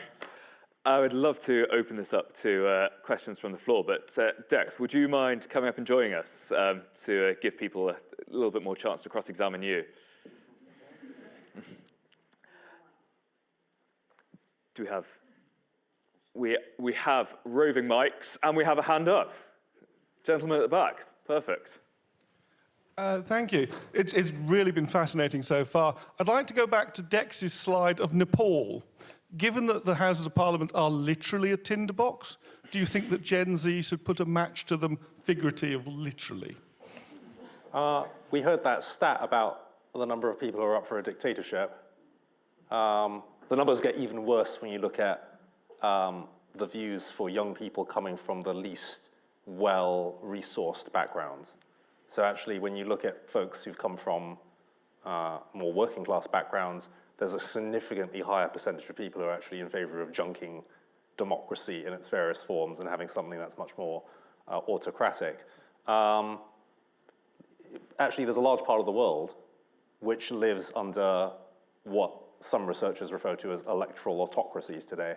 I would love to open this up to questions from the floor, but Dex, would you mind coming up and joining us to give people a little bit more chance to cross-examine you? Do we have... We have roving mics, and we have a hand up. Gentleman at the back. Perfect. Thank you. It's really been fascinating so far. I'd like to go back to Dex's slide of Nepal. Given that the Houses of Parliament are literally a tinderbox, do you think that Gen Z should put a match to them figuratively or literally? We heard that stat about the number of people who are up for a dictatorship. The numbers get even worse when you look at the views for young people coming from the least well-resourced backgrounds. So actually, when you look at folks who've come from more working-class backgrounds, there's a significantly higher percentage of people who are actually in favor of junking democracy in its various forms and having something that's much more autocratic. Actually, there's a large part of the world which lives under what some researchers refer to as electoral autocracies today.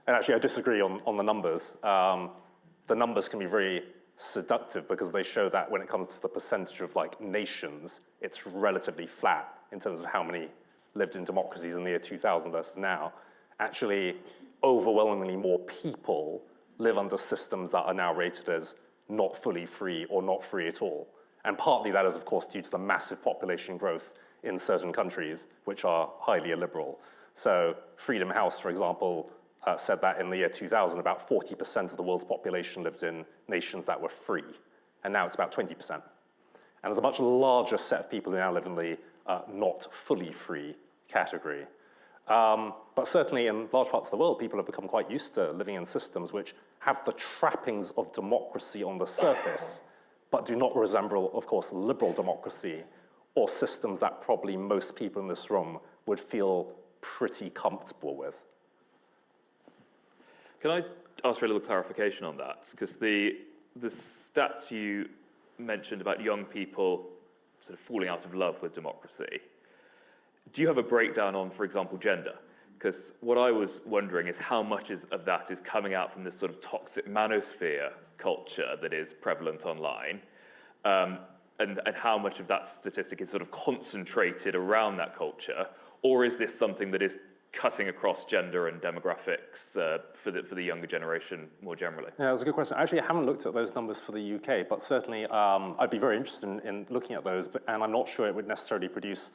And actually, I disagree on the numbers. The numbers can be very seductive because they show that when it comes to the percentage of like nations, it's relatively flat in terms of how many lived in democracies in the year 2000 versus now. Actually, overwhelmingly more people live under systems that are now rated as not fully free or not free at all. And partly that is, of course, due to the massive population growth in certain countries, which are highly illiberal. So Freedom House, for example, said that in the year 2000, about 40% of the world's population lived in nations that were free. And now it's about 20%. And there's a much larger set of people who now live in the not fully free category. But certainly in large parts of the world, people have become quite used to living in systems which have the trappings of democracy on the surface, but do not resemble, of course, liberal democracy or systems that probably most people in this room would feel pretty comfortable with. Can I ask for a little clarification on that? Because the stats you mentioned about young people sort of falling out of love with democracy, do you have a breakdown on, for example, gender? Because what I was wondering is how much of that is coming out from this sort of toxic manosphere culture that is prevalent online, and how much of that statistic is sort of concentrated around that culture, or is this something that is cutting across gender and demographics for the younger generation more generally? Yeah, that's a good question. Actually, I haven't looked at those numbers for the UK, but certainly I'd be very interested in looking at those, and I'm not sure it would necessarily produce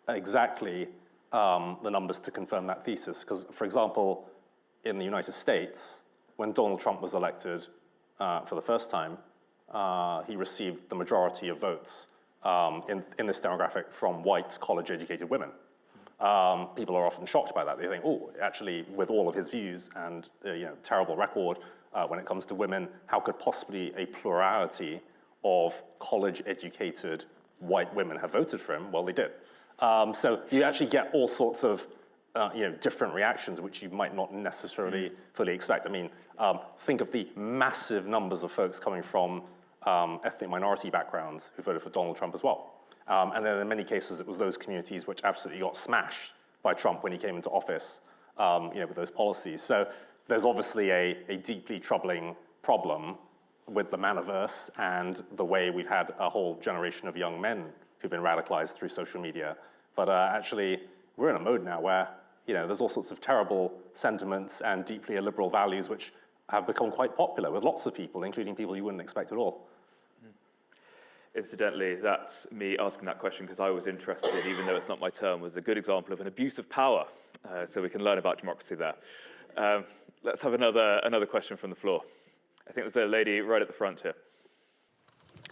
exactly the numbers to confirm that thesis. Because, for example, in the United States, when Donald Trump was elected for the first time, he received the majority of votes in this demographic from white college-educated women. People are often shocked by that. They think, oh, actually, with all of his views and terrible record when it comes to women, how could possibly a plurality of college-educated white women have voted for him? Well, they did. So you actually get all sorts of different reactions which you might not necessarily fully expect. I mean, think of the massive numbers of folks coming from ethnic minority backgrounds who voted for Donald Trump as well. And then in many cases, it was those communities which absolutely got smashed by Trump when he came into office, with those policies. So there's obviously a deeply troubling problem with the manaverse and the way we've had a whole generation of young men who've been radicalized through social media. But actually, we're in a mode now where there's all sorts of terrible sentiments and deeply illiberal values which have become quite popular with lots of people, including people you wouldn't expect at all. Incidentally, that's me asking that question because I was interested, even though it's not my term, was a good example of an abuse of power. So we can learn about democracy there. Let's have another question from the floor. I think there's a lady right at the front here.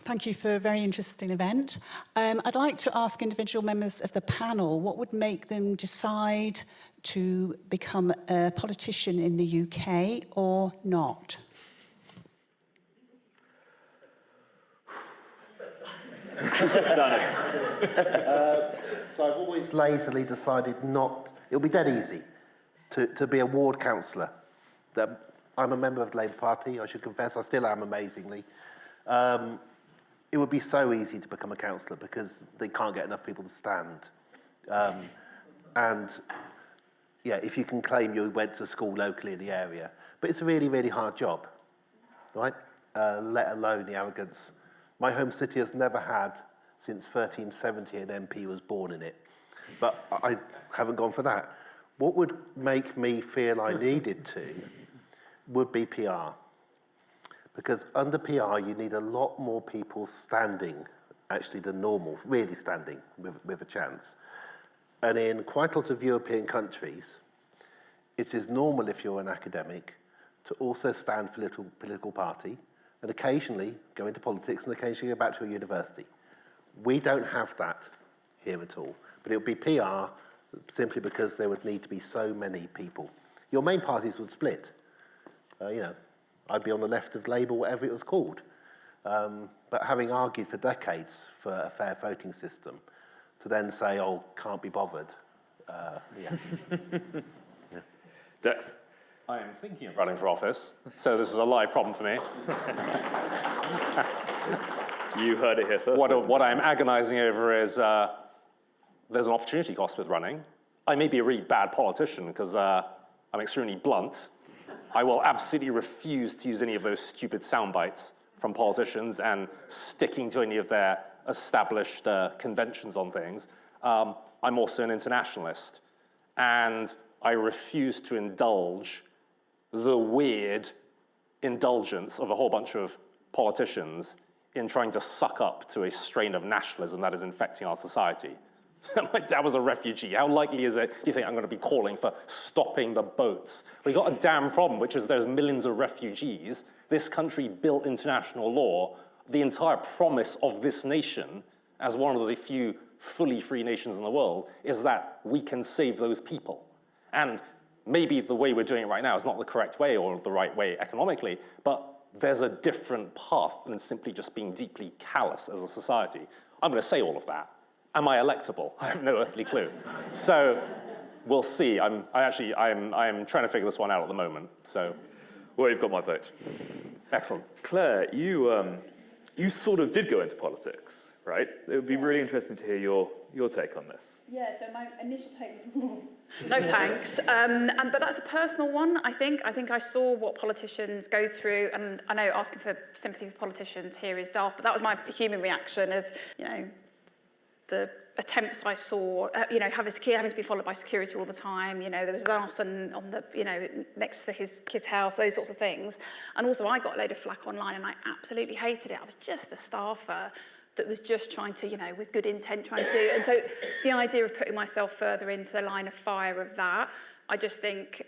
Thank you for a very interesting event. I'd like to ask individual members of the panel what would make them decide to become a politician in the UK or not? So I've always lazily decided not, it'll be dead easy to be a ward councillor. I'm a member of the Labour Party, I should confess, I still am amazingly. It would be so easy to become a councillor because they can't get enough people to stand. And yeah, if you can claim you went to school locally in the area. But it's a really, really hard job, right? Let alone the arrogance. My home city has never had, since 1370, an MP was born in it. But I haven't gone for that. What would make me feel I needed to would be PR. Because under PR, you need a lot more people standing, actually, than normal, really standing with a chance. And in quite a lot of European countries, it is normal if you're an academic to also stand for a little political party and occasionally go into politics and occasionally go back to a university. We don't have that here at all. But it would be PR simply because there would need to be so many people. Your main parties would split. I'd be on the left of Labour, whatever it was called. But having argued for decades for a fair voting system, to then say, oh, can't be bothered, yeah. Dex? I am thinking of running for office, so this is a live problem for me. You heard it here first. What I'm agonizing over is there's an opportunity cost with running. I may be a really bad politician because I'm extremely blunt. I will absolutely refuse to use any of those stupid sound bites from politicians and sticking to any of their established conventions on things. I'm also an internationalist, and I refuse to indulge the weird indulgence of a whole bunch of politicians in trying to suck up to a strain of nationalism that is infecting our society. My dad was a refugee. How likely is it, do you think, I'm going to be calling for stopping the boats? We've got a damn problem, which is there's millions of refugees. This country built international law. The entire promise of this nation, as one of the few fully free nations in the world, is that we can save those people. And maybe the way we're doing it right now is not the correct way or the right way economically, but there's a different path than simply just being deeply callous as a society. I'm going to say all of that. Am I electable? I have no earthly clue. So we'll see. I'm trying to figure this one out at the moment. So, well, you've got my vote. Excellent. Claire, you sort of did go into politics, right? It would be really interesting to hear your take on this. Yeah, so my initial take was, no thanks. But that's a personal one, I think. I think I saw what politicians go through, and I know asking for sympathy for politicians here is daft, but that was my human reaction of, the attempts I saw, having to be followed by security all the time. There was an arson on the, next to his kid's house, those sorts of things. And also I got a load of flack online and I absolutely hated it. I was just a staffer that was just trying to, with good intent, trying to do it. And so the idea of putting myself further into the line of fire of that, I just think,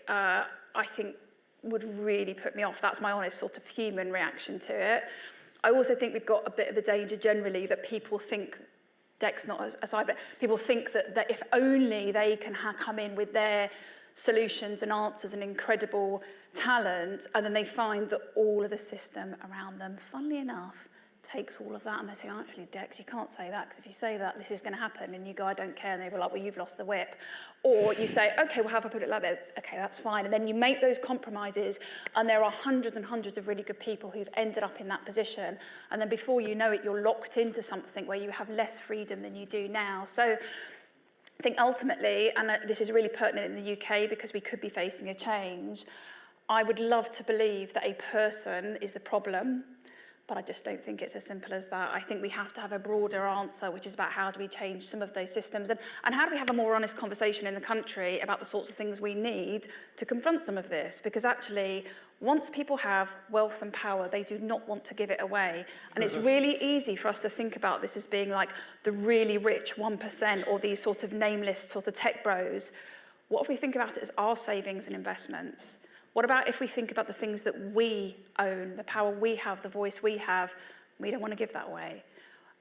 would really put me off. That's my honest sort of human reaction to it. I also think we've got a bit of a danger generally that people think, Dex not aside, but people think that if only they can come in with their solutions and answers and incredible talent, and then they find that all of the system around them, funnily enough, takes all of that and they say, oh, actually, Dex, you can't say that, because if you say that, this is going to happen, and you go, I don't care, and they were like, well, you've lost the whip. Or you say, okay, well, how if I put it like that? Okay, that's fine. And then you make those compromises, and there are hundreds and hundreds of really good people who've ended up in that position. And then before you know it, you're locked into something where you have less freedom than you do now. So I think ultimately, and this is really pertinent in the UK because we could be facing a change, I would love to believe that a person is the problem, but I just don't think it's as simple as that. I think we have to have a broader answer, which is about how do we change some of those systems, and how do we have a more honest conversation in the country about the sorts of things we need to confront some of this, because actually, once people have wealth and power, they do not want to give it away. And it's really easy for us to think about this as being like the really rich 1% or these sort of nameless sort of tech bros. What if we think about it as our savings and investments? What about if we think about the things that we own, the power we have, the voice we have? We don't want to give that away.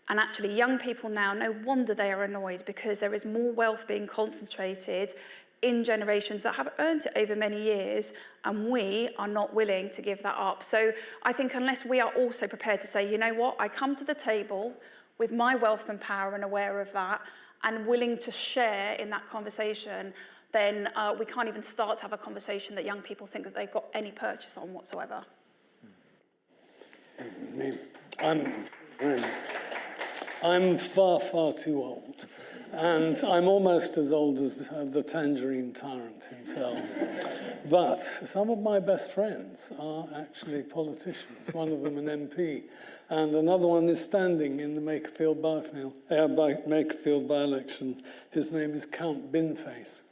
And actually, young people now, no wonder they are annoyed, because there is more wealth being concentrated in generations that have earned it over many years, and we are not willing to give that up. So I think unless we are also prepared to say, you know what, I come to the table with my wealth and power and aware of that, and willing to share in that conversation, then we can't even start to have a conversation that young people think that they've got any purchase on whatsoever. I'm far, far too old. And I'm almost as old as the Tangerine Tyrant himself. But some of my best friends are actually politicians. One of them an MP. And another one is standing in the Makerfield by-election. His name is Count Binface.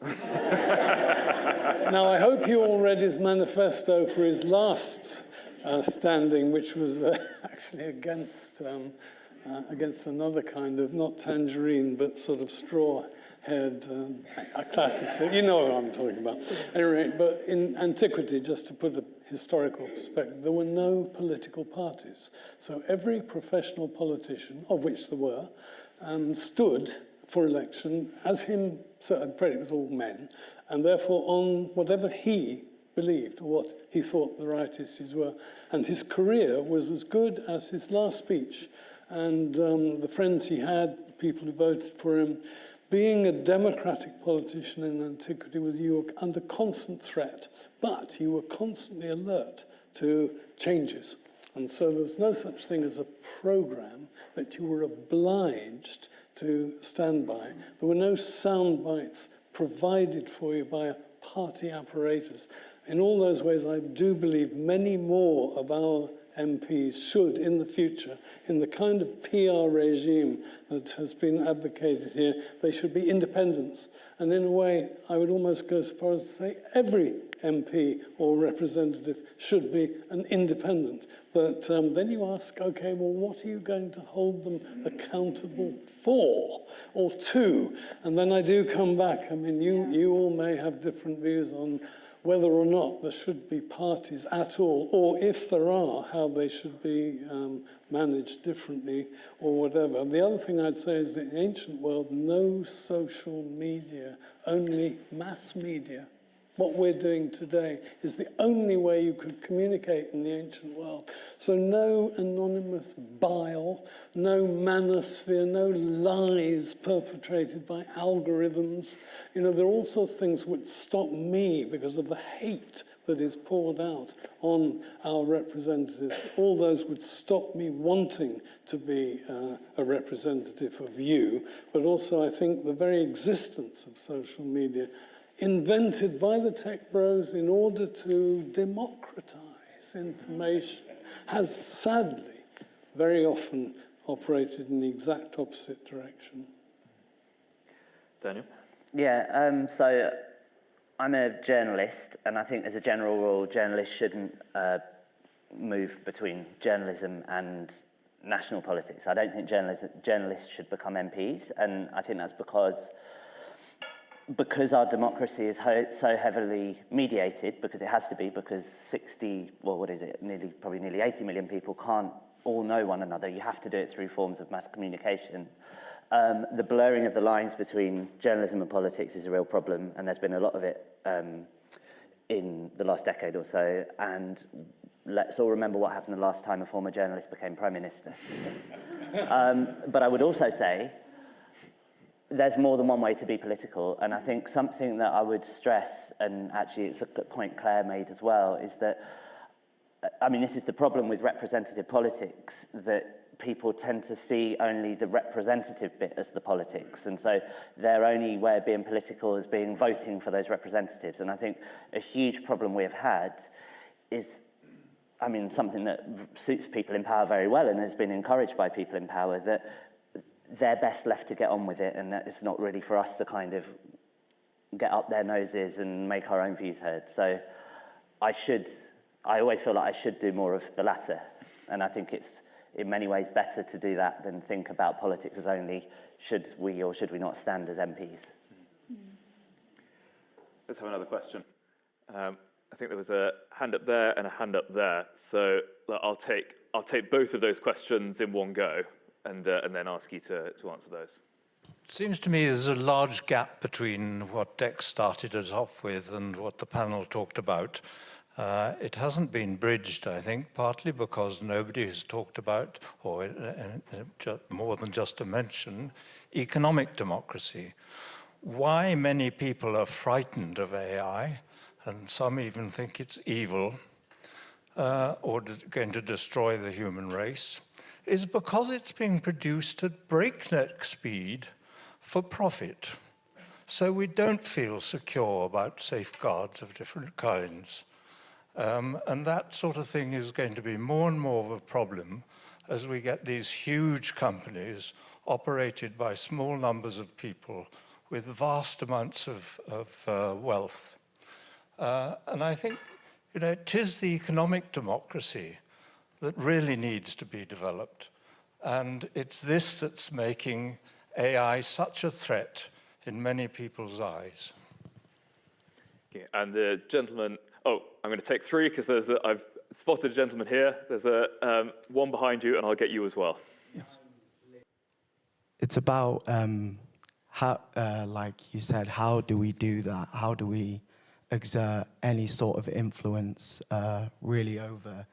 Now, I hope you all read his manifesto for his last standing, which was actually against another kind of, not tangerine, but sort of straw-haired classicist. You know what I'm talking about. Anyway, but in antiquity, just to put a historical perspective, there were no political parties. So every professional politician, of which there were, stood for election as him, so I'm afraid it was all men, and therefore on whatever he believed or what he thought the right issues were. And his career was as good as his last speech. And the friends he had, the people who voted for him, being a democratic politician in antiquity was you were under constant threat, but you were constantly alert to changes. And so there's no such thing as a program that you were obliged to stand by. There were no sound bites provided for you by a party apparatus. In all those ways, I do believe many more of our MPs should, in the future, in the kind of PR regime that has been advocated here, they should be independents. And in a way, I would almost go so far as to say every MP or representative should be an independent. But then you ask, okay, well, what are you going to hold them accountable for or to? And then I do come back. I mean, you all may have different views on whether or not there should be parties at all, or if there are, how they should be managed differently or whatever. The other thing I'd say is that in the ancient world, no social media, only mass media. What we're doing today is the only way you could communicate in the ancient world. So no anonymous bile, no manosphere, no lies perpetrated by algorithms. You know, there are all sorts of things which stop me because of the hate that is poured out on our representatives. All those would stop me wanting to be a representative of you. But also I think the very existence of social media, invented by the tech bros in order to democratize information, has sadly very often operated in the exact opposite direction. Daniel? Yeah, so I'm a journalist, and I think as a general rule, journalists shouldn't move between journalism and national politics. I don't think journalists should become MPs, and I think that's because our democracy is so heavily mediated, because it has to be, because nearly 80 million people can't all know one another. You have to do it through forms of mass communication. The blurring of the lines between journalism and politics is a real problem, and there's been a lot of it in the last decade or so. And let's all remember what happened the last time a former journalist became Prime Minister. But I would also say there's more than one way to be political, and I think something that I would stress, and actually it's a good point Claire made as well, is that, I mean, this is the problem with representative politics, that people tend to see only the representative bit as the politics, and so their only way of being political is being voting for those representatives. And I think a huge problem we have had is, I mean, something that suits people in power very well and has been encouraged by people in power, that they're best left to get on with it, and that it's not really for us to kind of get up their noses and make our own views heard. So I always feel like I should do more of the latter, and I think it's in many ways better to do that than think about politics as only should we or should we not stand as MPs. Let's have another question. I think there was a hand up there and a hand up there, so I'll take both of those questions in one go, and then ask you to answer those. It seems to me there's a large gap between what Dex started us off with and what the panel talked about. It hasn't been bridged, I think, partly because nobody has talked about, or more than just a mention, economic democracy. Why many people are frightened of AI, and some even think it's evil, or going to destroy the human race, is because it's being produced at breakneck speed for profit. So we don't feel secure about safeguards of different kinds. And that sort of thing is going to be more and more of a problem as we get these huge companies operated by small numbers of people with vast amounts of wealth. And I think, you know, it is the economic democracy that really needs to be developed. And it's this that's making AI such a threat in many people's eyes. Okay, and the gentleman, I'm going to take three because I've spotted a gentleman here. There's one behind you, and I'll get you as well. Yes. It's about, how, like you said, how do we do that? How do we exert any sort of influence really over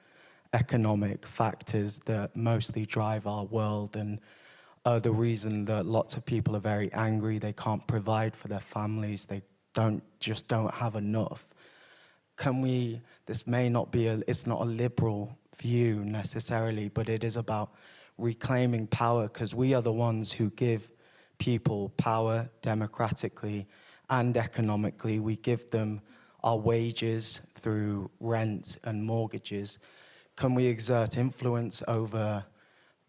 economic factors that mostly drive our world and are the reason that lots of people are very angry. They can't provide for their families. They just don't have enough. This may not be it's not a liberal view necessarily, but it is about reclaiming power, because we are the ones who give people power democratically and economically. We give them our wages through rent and mortgages. Can we exert influence over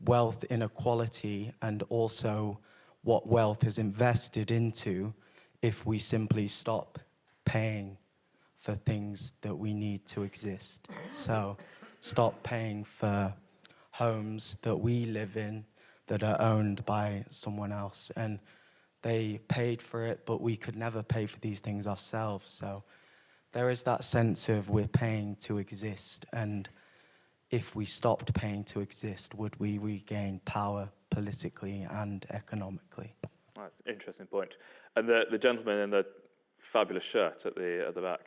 wealth inequality and also what wealth is invested into if we simply stop paying for things that we need to exist? So stop paying for homes that we live in that are owned by someone else, and they paid for it, but we could never pay for these things ourselves. So there is that sense of we're paying to exist, and if we stopped paying to exist, would we regain power politically and economically? That's an interesting point. And the gentleman in the fabulous shirt at the back.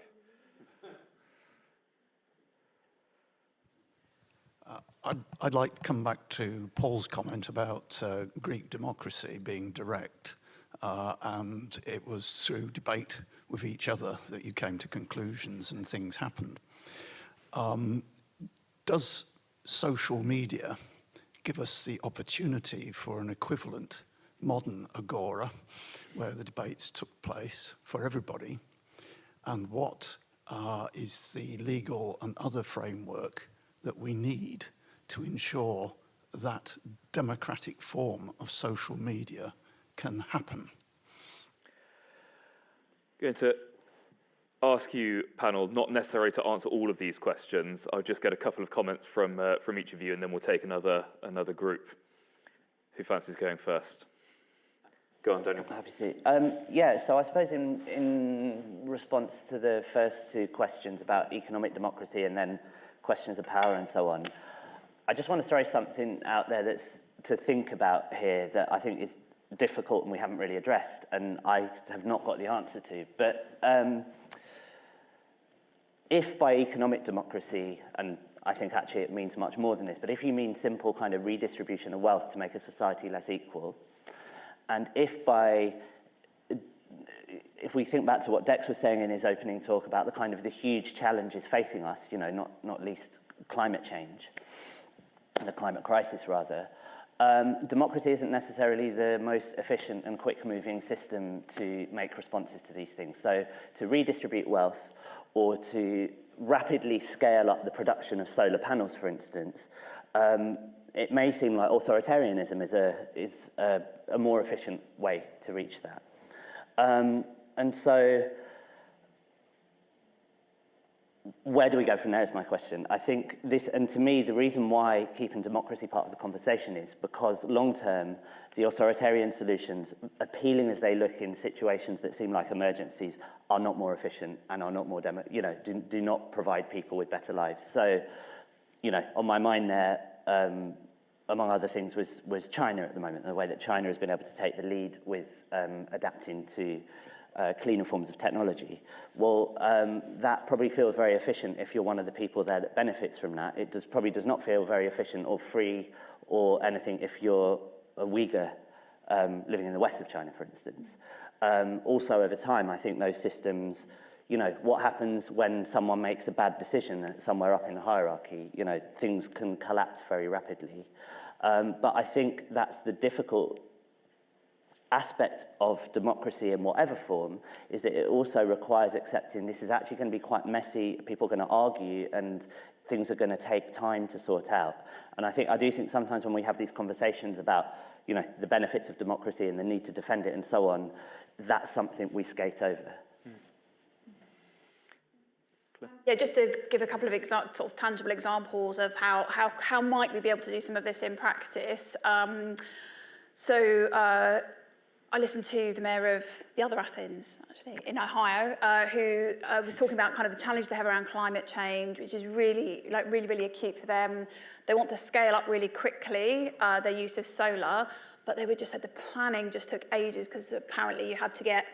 I'd like to come back to Paul's comment about Greek democracy being direct, and it was through debate with each other that you came to conclusions and things happened. Does social media give us the opportunity for an equivalent modern agora where the debates took place for everybody? And what is the legal and other framework that we need to ensure that democratic form of social media can happen? I'm going to ask you, panel, not necessarily to answer all of these questions. I'll just get a couple of comments from each of you, and then we'll take another group. Who fancies going first? Go on, Daniel. Happy to. Yeah, so I suppose in response to the first two questions about economic democracy and then questions of power and so on, I just want to throw something out there that's to think about here that I think is difficult and we haven't really addressed, and I have not got the answer to. But if by economic democracy, and I think actually it means much more than this. But if you mean simple kind of redistribution of wealth to make a society less equal, and if we think back to what Dex was saying in his opening talk about the kind of the huge challenges facing us, you know, not least climate change, the climate crisis rather, democracy isn't necessarily the most efficient and quick-moving system to make responses to these things. So to redistribute wealth or to rapidly scale up the production of solar panels, for instance, it may seem like authoritarianism is a more efficient way to reach that. And so where do we go from there is my question. I think this, and to me, the reason why keeping democracy part of the conversation is because long-term, the authoritarian solutions, appealing as they look in situations that seem like emergencies, are not more efficient and are not more, do not provide people with better lives. So, you know, on my mind there, among other things, was China at the moment, the way that China has been able to take the lead with adapting to cleaner forms of technology. Well, that probably feels very efficient if you're one of the people there that benefits from that. It probably does not feel very efficient or free or anything if you're a Uyghur living in the west of China, for instance. Also, over time, I think those systems, you know, what happens when someone makes a bad decision somewhere up in the hierarchy? You know, things can collapse very rapidly. But I think that's the difficult aspect of democracy in whatever form, is that it also requires accepting this is actually going to be quite messy, people are going to argue, and things are going to take time to sort out. And I do think sometimes when we have these conversations about, you know, the benefits of democracy and the need to defend it and so on, that's something we skate over. Yeah, just to give a couple of sort of tangible examples of how might we be able to do some of this in practice. I listened to the mayor of the other Athens, actually, in Ohio, who was talking about kind of the challenge they have around climate change, which is really acute for them. They want to scale up really quickly their use of solar, but they just said the planning just took ages because apparently you had to get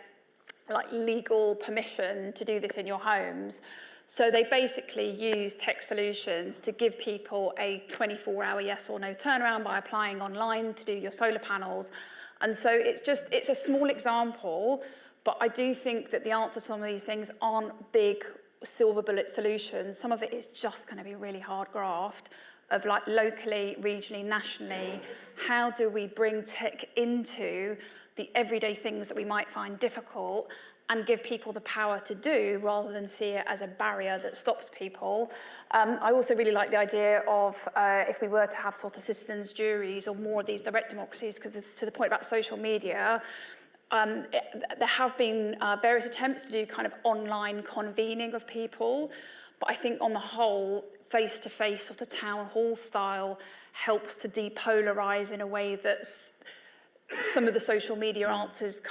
like legal permission to do this in your homes. So they basically use tech solutions to give people a 24-hour yes or no turnaround by applying online to do your solar panels. And so it's a small example, but I do think that the answer to some of these things aren't big silver bullet solutions. Some of it is just going to be really hard graft of like locally, regionally, nationally. How do we bring tech into the everyday things that we might find difficult and give people the power to do rather than see it as a barrier that stops people. I also really like the idea of if we were to have sort of citizens' juries or more of these direct democracies, because to the point about social media, there have been various attempts to do kind of online convening of people, but I think on the whole, face-to-face sort of town hall style helps to depolarize in a way that's some of the social media answers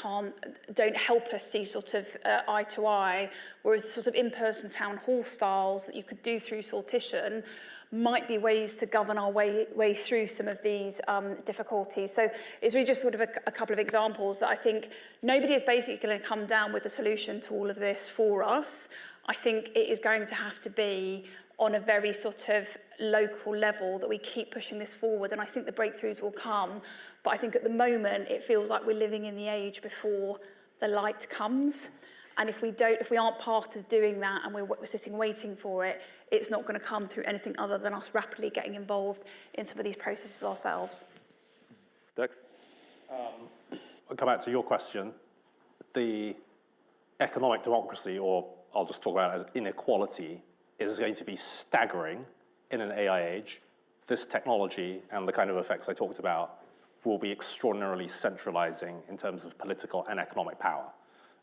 don't help us see sort of eye to eye, whereas the sort of in-person town hall styles that you could do through sortition might be ways to govern our way through some of these difficulties. So it's really just sort of a couple of examples that I think nobody is basically going to come down with a solution to all of this for us. I think it is going to have to be on a very sort of local level that we keep pushing this forward, and I think the breakthroughs will come. But I think at the moment it feels like we're living in the age before the light comes, and if we aren't part of doing that and we're sitting waiting for it, it's not going to come through anything other than us rapidly getting involved in some of these processes ourselves. Dex? I'll come back to your question. The economic democracy, or I'll just talk about it as inequality, is going to be staggering in an AI age. This technology and the kind of effects I talked about will be extraordinarily centralizing in terms of political and economic power.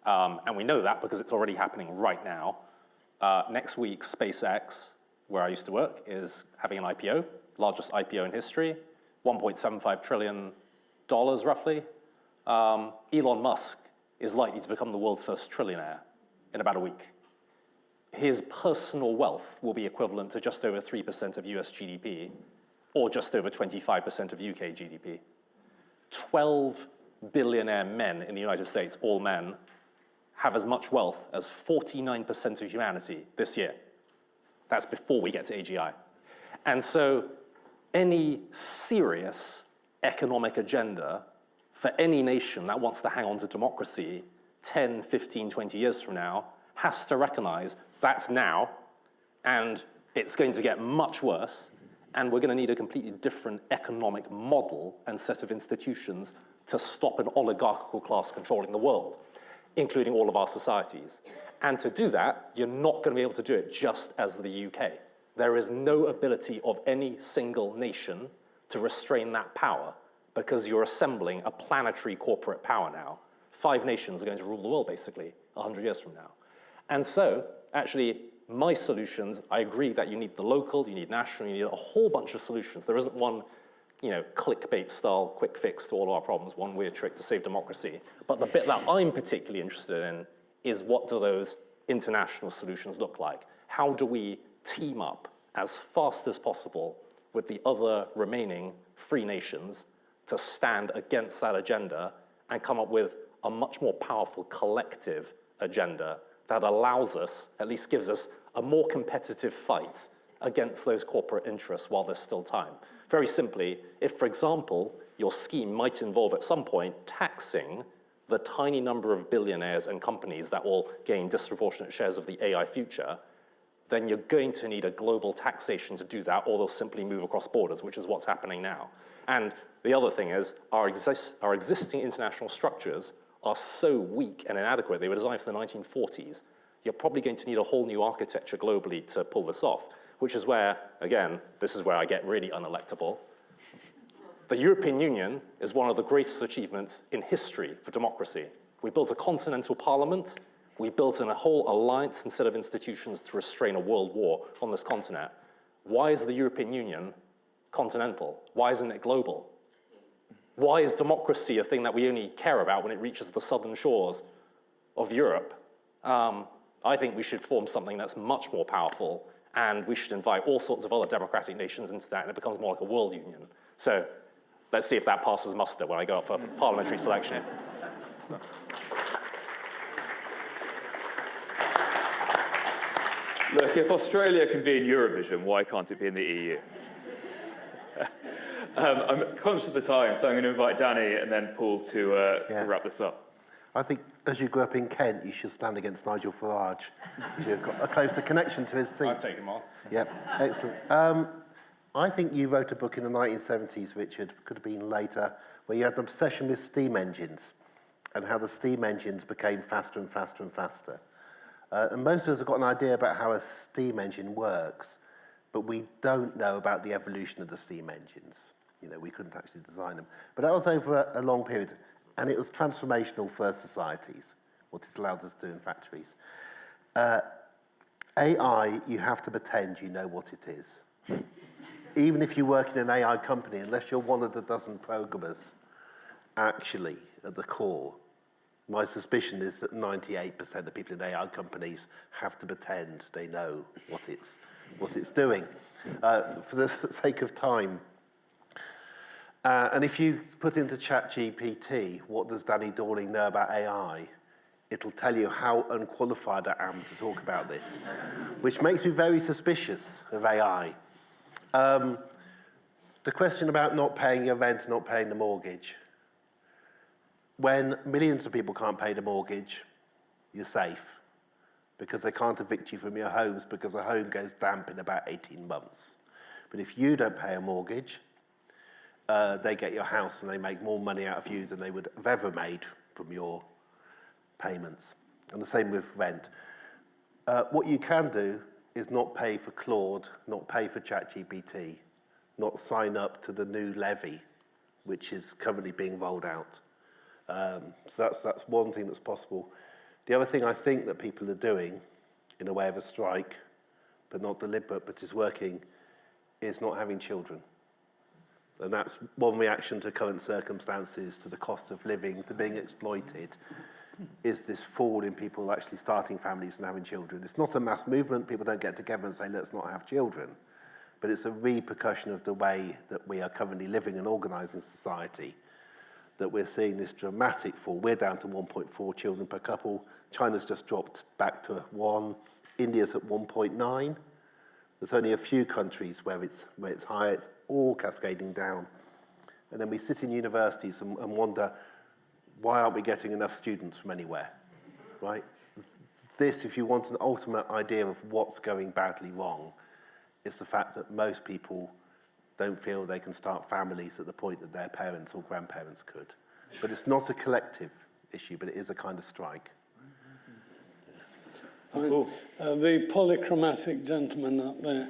And we know that because it's already happening right now. Next week, SpaceX, where I used to work, is having an IPO, largest IPO in history, $1.75 trillion roughly. Elon Musk is likely to become the world's first trillionaire in about a week. His personal wealth will be equivalent to just over 3% of US GDP, or just over 25% of UK GDP. 12 billionaire men in the United States, all men, have as much wealth as 49% of humanity this year. That's before we get to AGI. And so any serious economic agenda for any nation that wants to hang on to democracy 10, 15, 20 years from now has to recognize that's now, and it's going to get much worse, and we're going to need a completely different economic model and set of institutions to stop an oligarchical class controlling the world, including all of our societies. And to do that, you're not going to be able to do it just as the UK. There is no ability of any single nation to restrain that power because you're assembling a planetary corporate power now. 5 nations are going to rule the world, basically, 100 years from now. And so, actually, my solutions, I agree that you need the local, you need national, you need a whole bunch of solutions. There isn't one, clickbait-style quick fix to all of our problems, one weird trick to save democracy. But the bit that I'm particularly interested in is what do those international solutions look like? How do we team up as fast as possible with the other remaining free nations to stand against that agenda and come up with a much more powerful collective agenda that allows us, at least gives us, a more competitive fight against those corporate interests while there's still time. Very simply, if, for example, your scheme might involve at some point taxing the tiny number of billionaires and companies that will gain disproportionate shares of the AI future, then you're going to need a global taxation to do that, or they'll simply move across borders, which is what's happening now. And the other thing is, our existing international structures are so weak and inadequate. They were designed for the 1940s. You're probably going to need a whole new architecture globally to pull this off, which is where, again, this is where I get really unelectable. The European Union is one of the greatest achievements in history for democracy. We built a continental parliament. We built in a whole alliance and set of institutions to restrain a world war on this continent. Why is the European Union continental? Why isn't it global? Why is democracy a thing that we only care about when it reaches the southern shores of Europe? I think we should form something that's much more powerful, and we should invite all sorts of other democratic nations into that, and it becomes more like a world union. So let's see if that passes muster when I go up for parliamentary selection. Look, if Australia can be in Eurovision, why can't it be in the EU? I'm conscious of the time, so I'm going to invite Danny and then Paul to wrap this up. I think, as you grew up in Kent, you should stand against Nigel Farage. You've got a closer connection to his seat. I'll take him on. Yep, excellent. I think you wrote a book in the 1970s, Richard, could have been later, where you had the obsession with steam engines and how the steam engines became faster and faster and faster. And most of us have got an idea about how a steam engine works, but we don't know about the evolution of the steam engines. We couldn't actually design them. But that was over a long period, and it was transformational for societies, what it allowed us to do in factories. AI, you have to pretend you know what it is. Even if you work in an AI company, unless you're one of the dozen programmers, actually, at the core, my suspicion is that 98% of people in AI companies have to pretend they know what it's doing. For the sake of time, and if you put into ChatGPT, what does Danny Dorling know about AI? It'll tell you how unqualified I am to talk about this, which makes me very suspicious of AI. The question about not paying your rent, not paying the mortgage. When millions of people can't pay the mortgage, you're safe, because they can't evict you from your homes because a home goes damp in about 18 months. But if you don't pay a mortgage, they get your house and they make more money out of you than they would have ever made from your payments. And the same with rent. What you can do is not pay for Claude, not pay for ChatGPT, not sign up to the new levy, which is currently being rolled out. So that's one thing that's possible. The other thing I think that people are doing, in a way of a strike, but not deliberate, but is working, is not having children. And that's one reaction to current circumstances, to the cost of living, to being exploited, is this fall in people actually starting families and having children. It's not a mass movement. People don't get together and say, let's not have children. But it's a repercussion of the way that we are currently living and organising society, that we're seeing this dramatic fall. We're down to 1.4 children per couple. China's just dropped back to 1. India's at 1.9. There's only a few countries where it's higher. It's all cascading down. And then we sit in universities and wonder, why aren't we getting enough students from anywhere, right? This, if you want an ultimate idea of what's going badly wrong, is the fact that most people don't feel they can start families at the point that their parents or grandparents could. But it's not a collective issue, but it is a kind of strike. The polychromatic gentleman up there,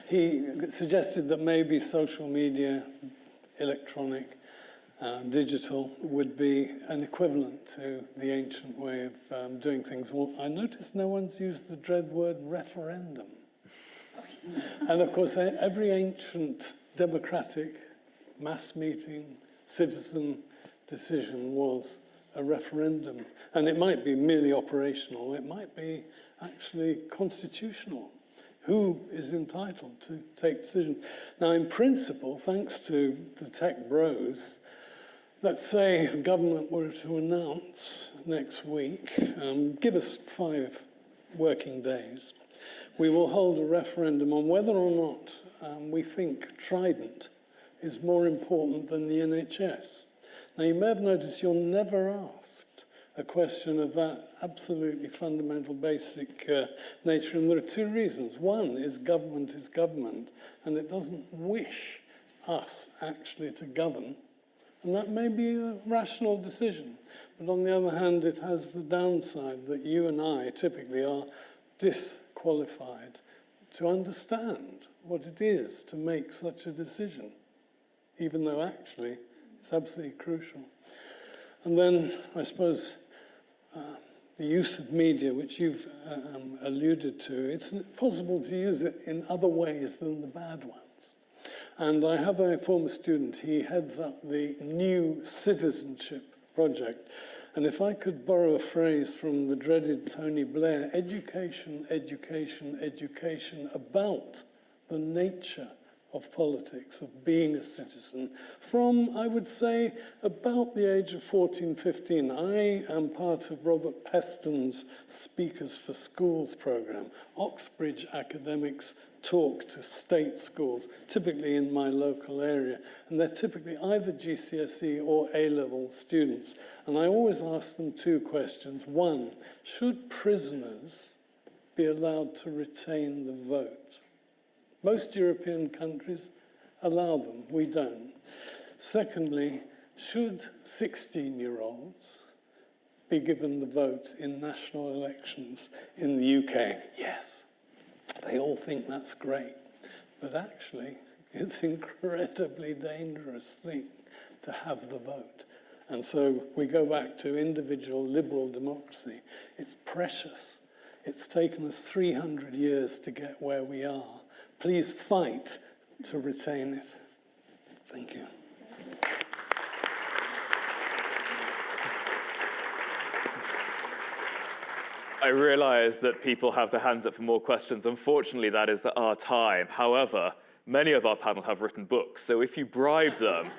he suggested that maybe social media, electronic, digital, would be an equivalent to the ancient way of doing things. Well, I noticed no one's used the dread word referendum. And of course, every ancient democratic mass meeting, citizen decision was a referendum. And it might be merely operational, it might be actually constitutional. Who is entitled to take decision? Now, in principle, thanks to the tech bros, let's say the government were to announce next week, give us 5 working days, we will hold a referendum on whether or not we think Trident is more important than the NHS. Now, you may have noticed you're never asked a question of that absolutely fundamental, basic nature, and there are 2 reasons. One is government, and it doesn't wish us actually to govern, and that may be a rational decision. But on the other hand, it has the downside that you and I typically are disqualified to understand what it is to make such a decision, even though actually it's absolutely crucial. And then, I suppose, the use of media, which you've alluded to, it's possible to use it in other ways than the bad ones. And I have a former student, he heads up the New Citizenship Project. And if I could borrow a phrase from the dreaded Tony Blair, education, education, education about the nature of politics, of being a citizen, from, I would say, about the age of 14, 15. I am part of Robert Peston's Speakers for Schools programme. Oxbridge academics talk to state schools, typically in my local area, and they're typically either GCSE or A-level students. And I always ask them 2 questions. One, should prisoners be allowed to retain the vote? Most European countries allow them, we don't. Secondly, should 16-year-olds be given the vote in national elections in the UK? Yes. They all think that's great. But actually, it's an incredibly dangerous thing to have the vote. And so we go back to individual liberal democracy. It's precious. It's taken us 300 years to get where we are. Please fight to retain it. Thank you. I realise that people have their hands up for more questions. Unfortunately, that is our time. However, many of our panel have written books, so if you bribe them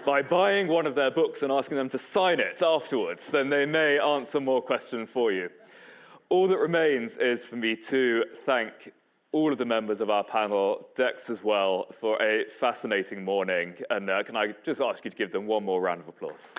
by buying one of their books and asking them to sign it afterwards, then they may answer more questions for you. All that remains is for me to thank all of the members of our panel, Dex as well, for a fascinating morning. And can I just ask you to give them one more round of applause?